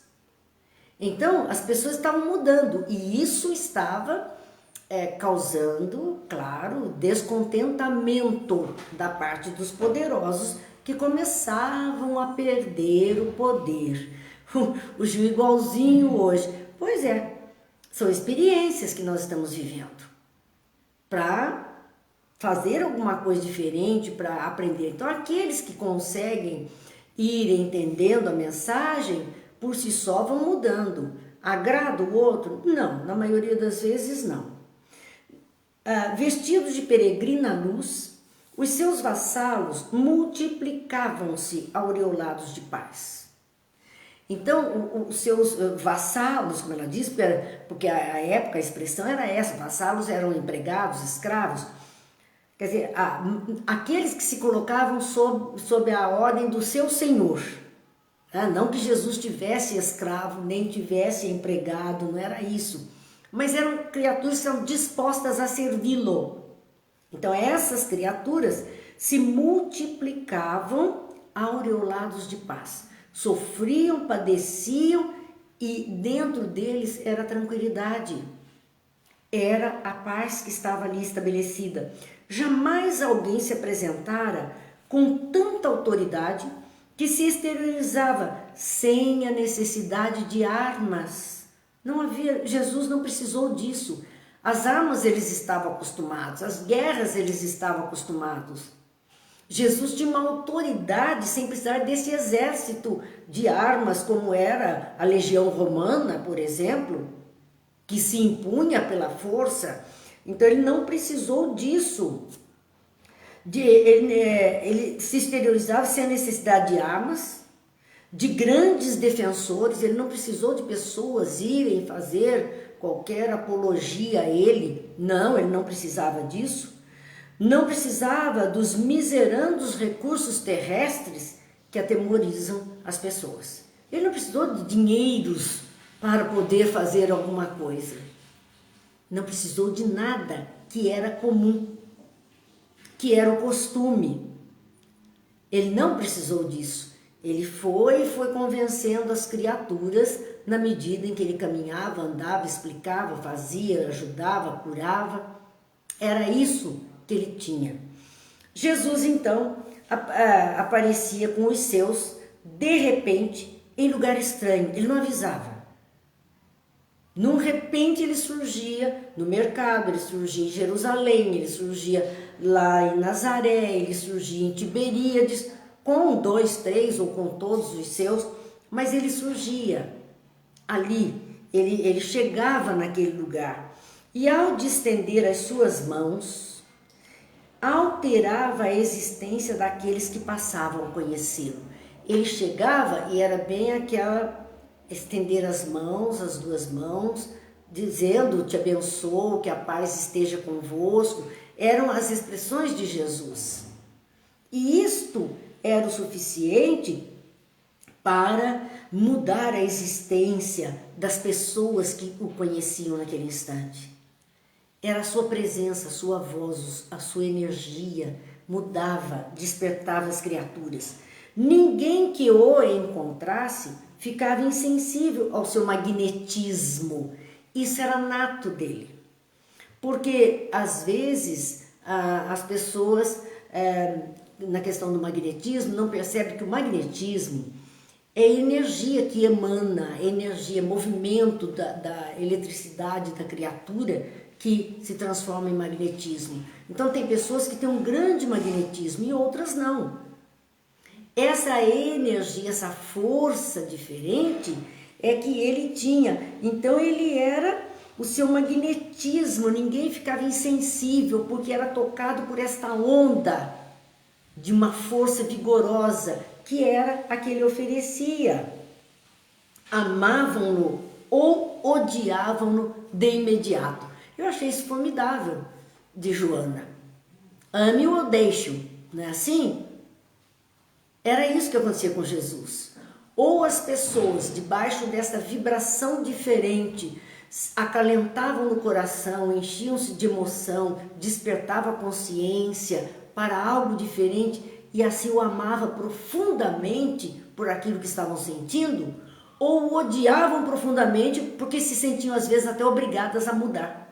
Então, as pessoas estavam mudando e isso estava causando, claro, descontentamento da parte dos poderosos que começavam a perder o poder. O Gil igualzinho hoje. Pois é, são experiências que nós estamos vivendo para fazer alguma coisa diferente, para aprender. Então, aqueles que conseguem ir entendendo a mensagem, por si só vão mudando. Agrada o outro? Não, na maioria das vezes não. Vestidos de peregrina luz, os seus vassalos multiplicavam-se aureolados de paz. Então, os seus vassalos, como ela diz, porque a época a expressão era essa, vassalos eram empregados, escravos, quer dizer, aqueles que se colocavam sob a ordem do seu senhor. Não que Jesus tivesse escravo, nem tivesse empregado, não era isso. Mas eram criaturas que estavam dispostas a servi-lo. Então essas criaturas se multiplicavam aureolados de paz. Sofriam, padeciam e dentro deles era a tranquilidade. Era a paz que estava ali estabelecida. Jamais alguém se apresentara com tanta autoridade que se exteriorizava sem a necessidade de armas. Jesus não precisou disso. As armas eles estavam acostumados, as guerras eles estavam acostumados. Jesus tinha uma autoridade sem precisar desse exército de armas, como era a legião romana, por exemplo, que se impunha pela força. Então ele não precisou disso. Ele se exteriorizava sem a necessidade de armas, de grandes defensores. Ele não precisou de pessoas irem fazer qualquer apologia a ele. Não, ele não precisava disso. Não precisava dos miserandos recursos terrestres que atemorizam as pessoas. Ele não precisou de dinheiros para poder fazer alguma coisa. não precisou de nada que era comum, que era o costume. Ele não precisou disso. Ele foi convencendo as criaturas na medida em que ele caminhava, andava, explicava, fazia, ajudava, curava. Era isso que ele tinha. Jesus, então, aparecia com os seus, de repente, em lugar estranho. Ele não avisava. Num repente ele surgia no mercado, ele surgia em Jerusalém, ele surgia lá em Nazaré, ele surgia em Tiberíades, com 2, 3 ou com todos os seus, mas ele surgia ali, ele chegava naquele lugar. E ao distender as suas mãos, alterava a existência daqueles que passavam a conhecê-lo. Ele chegava e era bem aquela estender as mãos, as 2 mãos, dizendo: te abençoo, que a paz esteja convosco. Eram as expressões de Jesus. E isto era o suficiente para mudar a existência das pessoas que o conheciam naquele instante. Era a sua presença, a sua voz, a sua energia mudava, despertava as criaturas. Ninguém que o encontrasse ficava insensível ao seu magnetismo. Isso era nato dele. Porque, às vezes, as pessoas, na questão do magnetismo, não percebem que o magnetismo é energia que emana, energia, movimento da eletricidade da criatura que se transforma em magnetismo. Então, tem pessoas que têm um grande magnetismo e outras não. Essa energia, essa força diferente é que ele tinha. Então, ele era o seu magnetismo, ninguém ficava insensível porque era tocado por esta onda de uma força vigorosa que era a que ele oferecia. Amavam-no ou odiavam-no de imediato. Eu achei isso formidável de Joana. Ame-o ou deixe-o, não é assim? Era isso que acontecia com Jesus. Ou as pessoas, debaixo dessa vibração diferente, acalentavam no coração, enchiam-se de emoção, despertavam a consciência para algo diferente e assim o amava profundamente por aquilo que estavam sentindo, ou o odiavam profundamente porque se sentiam às vezes até obrigadas a mudar.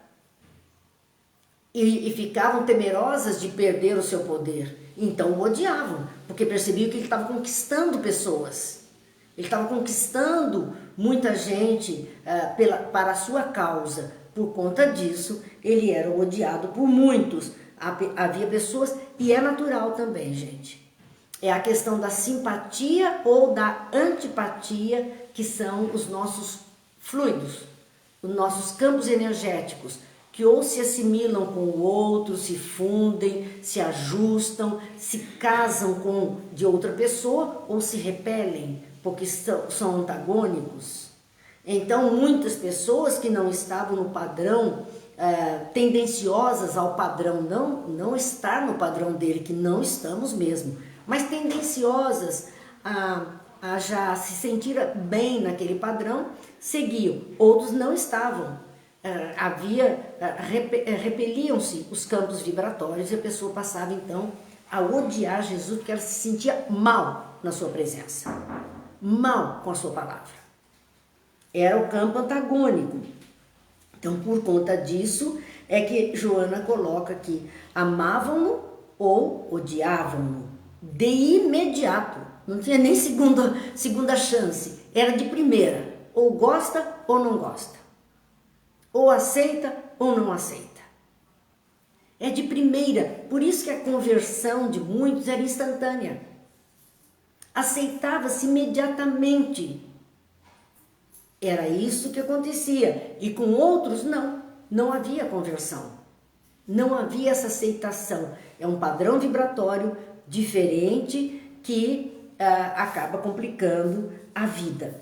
E ficavam temerosas de perder o seu poder. Então o odiavam, porque percebiam que ele estava conquistando pessoas. Ele estava conquistando muita gente para a sua causa. Por conta disso, ele era odiado por muitos. Havia pessoas, e é natural também, gente. É a questão da simpatia ou da antipatia, que são os nossos fluidos, os nossos campos energéticos, que ou se assimilam com o outro, se fundem, se ajustam, se casam com de outra pessoa ou se repelem, porque são antagônicos. Então, muitas pessoas que não estavam no padrão, tendenciosas ao padrão, não estar no padrão dele, que não estamos mesmo, mas tendenciosas a já se sentir bem naquele padrão, seguiam. Outros não estavam. Repeliam-se os campos vibratórios e a pessoa passava então a odiar Jesus porque ela se sentia mal na sua presença, mal com a sua palavra. Era o campo antagônico. Então, por conta disso é que Joana coloca aqui: amavam-no ou odiavam-no de imediato. Não tinha nem segunda chance, era de primeira, ou gosta ou não gosta, ou aceita ou não aceita. É de primeira, por isso que a conversão de muitos era instantânea. Aceitava-se imediatamente. Era isso que acontecia. E com outros, não havia conversão. Não havia essa aceitação. É um padrão vibratório diferente que acaba complicando a vida.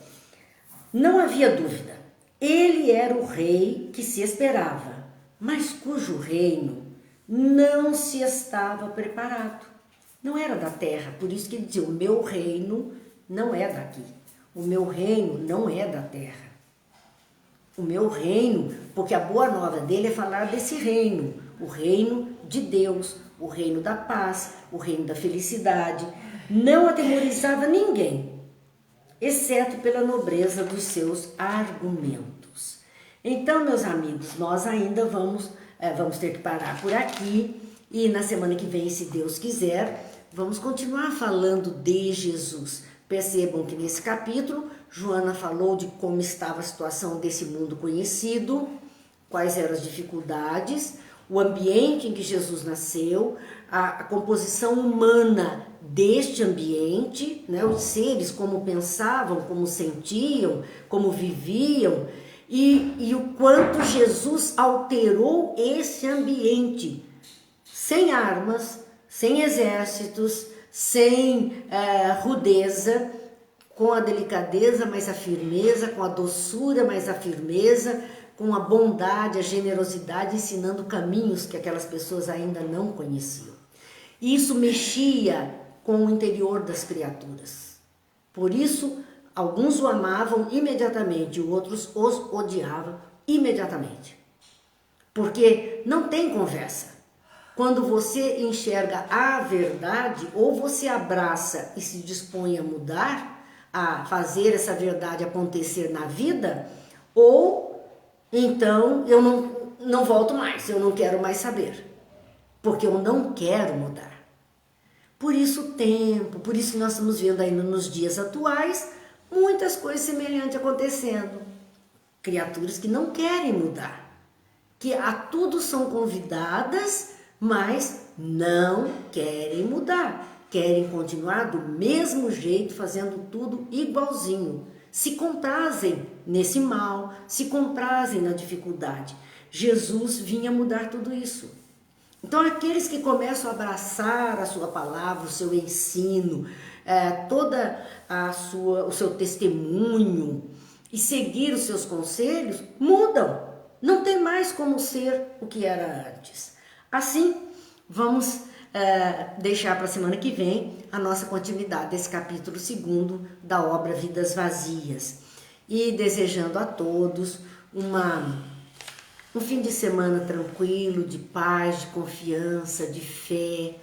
Não havia dúvida. Ele era o rei que se esperava, mas cujo reino não se estava preparado. Não era da terra, por isso que ele dizia: o meu reino não é daqui. O meu reino não é da terra. o meu reino, porque a boa nova dele é falar desse reino, o reino de Deus, o reino da paz, o reino da felicidade. Não atemorizava ninguém, exceto pela nobreza dos seus argumentos. Então, meus amigos, nós ainda vamos ter que parar por aqui e na semana que vem, se Deus quiser, vamos continuar falando de Jesus. Percebam que nesse capítulo, Joana falou de como estava a situação desse mundo conhecido, quais eram as dificuldades, o ambiente em que Jesus nasceu, a composição humana deste ambiente, né, os seres, como pensavam, como sentiam, como viviam, e o quanto Jesus alterou esse ambiente, sem armas, sem exércitos, sem rudeza, com a delicadeza, mas a firmeza, com a doçura, mas a firmeza, com a bondade, a generosidade, ensinando caminhos que aquelas pessoas ainda não conheciam. Isso mexia com o interior das criaturas. Por isso, alguns o amavam imediatamente, outros os odiavam imediatamente. Porque não tem conversa. Quando você enxerga a verdade, ou você abraça e se dispõe a mudar, a fazer essa verdade acontecer na vida, ou então eu não volto mais, eu não quero mais saber, porque eu não quero mudar. Por isso o tempo, por isso nós estamos vendo ainda nos dias atuais muitas coisas semelhantes acontecendo. Criaturas que não querem mudar, que a tudo são convidadas, mas não querem mudar. Querem continuar do mesmo jeito, fazendo tudo igualzinho. Se comprazem nesse mal, se comprazem na dificuldade. Jesus vinha mudar tudo isso. Então, aqueles que começam a abraçar a sua palavra, o seu ensino, toda o seu testemunho e seguir os seus conselhos, mudam. Não tem mais como ser o que era antes. Assim, vamos deixar para a semana que vem a nossa continuidade desse capítulo 2 da obra Vidas Vazias. E desejando a todos um fim de semana tranquilo, de paz, de confiança, de fé,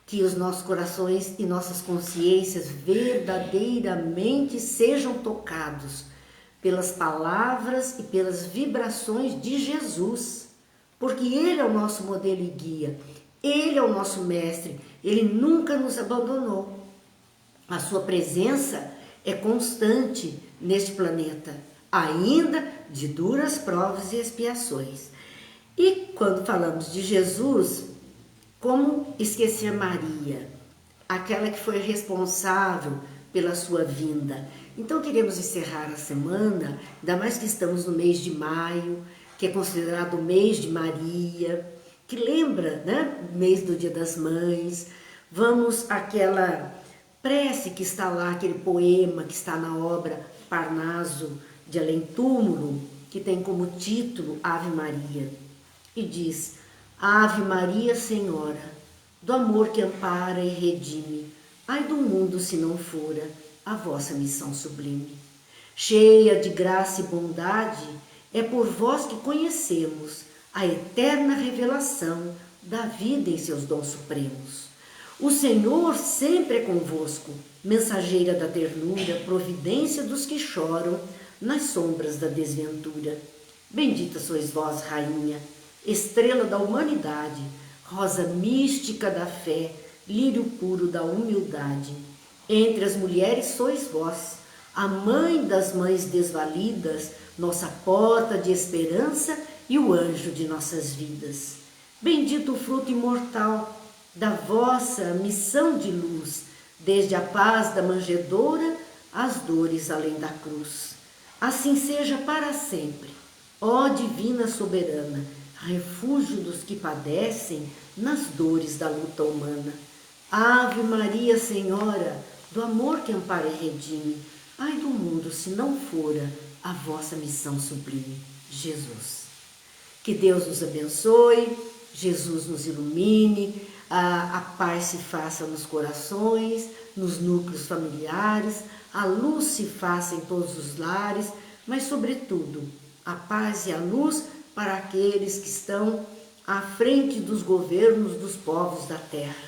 que os nossos corações e nossas consciências verdadeiramente sejam tocados pelas palavras e pelas vibrações de Jesus, porque Ele é o nosso modelo e guia, Ele é o nosso mestre, Ele nunca nos abandonou. A sua presença é constante neste planeta, ainda de duras provas e expiações. E quando falamos de Jesus, como esquecer Maria, aquela que foi responsável pela sua vinda? Então queremos encerrar a semana, ainda mais que estamos no mês de maio, que é considerado o mês de Maria, que lembra, né, o mês do Dia das Mães. Vamos àquela prece que está lá, aquele poema que está na obra Parnaso de Além Túmulo, que tem como título Ave Maria, e diz: Ave Maria, Senhora, do amor que ampara e redime, ai do mundo se não fora a vossa missão sublime. Cheia de graça e bondade, é por vós que conhecemos a eterna revelação da vida em seus dons supremos. O Senhor sempre é convosco, mensageira da ternura, providência dos que choram nas sombras da desventura. Bendita sois vós, Rainha, estrela da humanidade, rosa mística da fé, lírio puro da humildade. Entre as mulheres sois vós, a mãe das mães desvalidas, nossa porta de esperança e o anjo de nossas vidas. Bendito o fruto imortal da vossa missão de luz, desde a paz da manjedoura às dores além da cruz. Assim seja para sempre, ó Divina Soberana, refúgio dos que padecem nas dores da luta humana. Ave Maria, Senhora, do amor que ampara e redime, ai do mundo se não fora a vossa missão sublime, Jesus. Que Deus nos abençoe, Jesus nos ilumine, a paz se faça nos corações, nos núcleos familiares, a luz se faça em todos os lares, mas sobretudo a paz e a luz para aqueles que estão à frente dos governos dos povos da terra,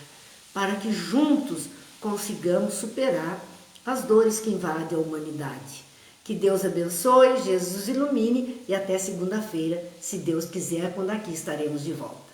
para que juntos consigamos superar as dores que invadem a humanidade. Que Deus abençoe, Jesus ilumine e até segunda-feira, se Deus quiser, quando aqui estaremos de volta.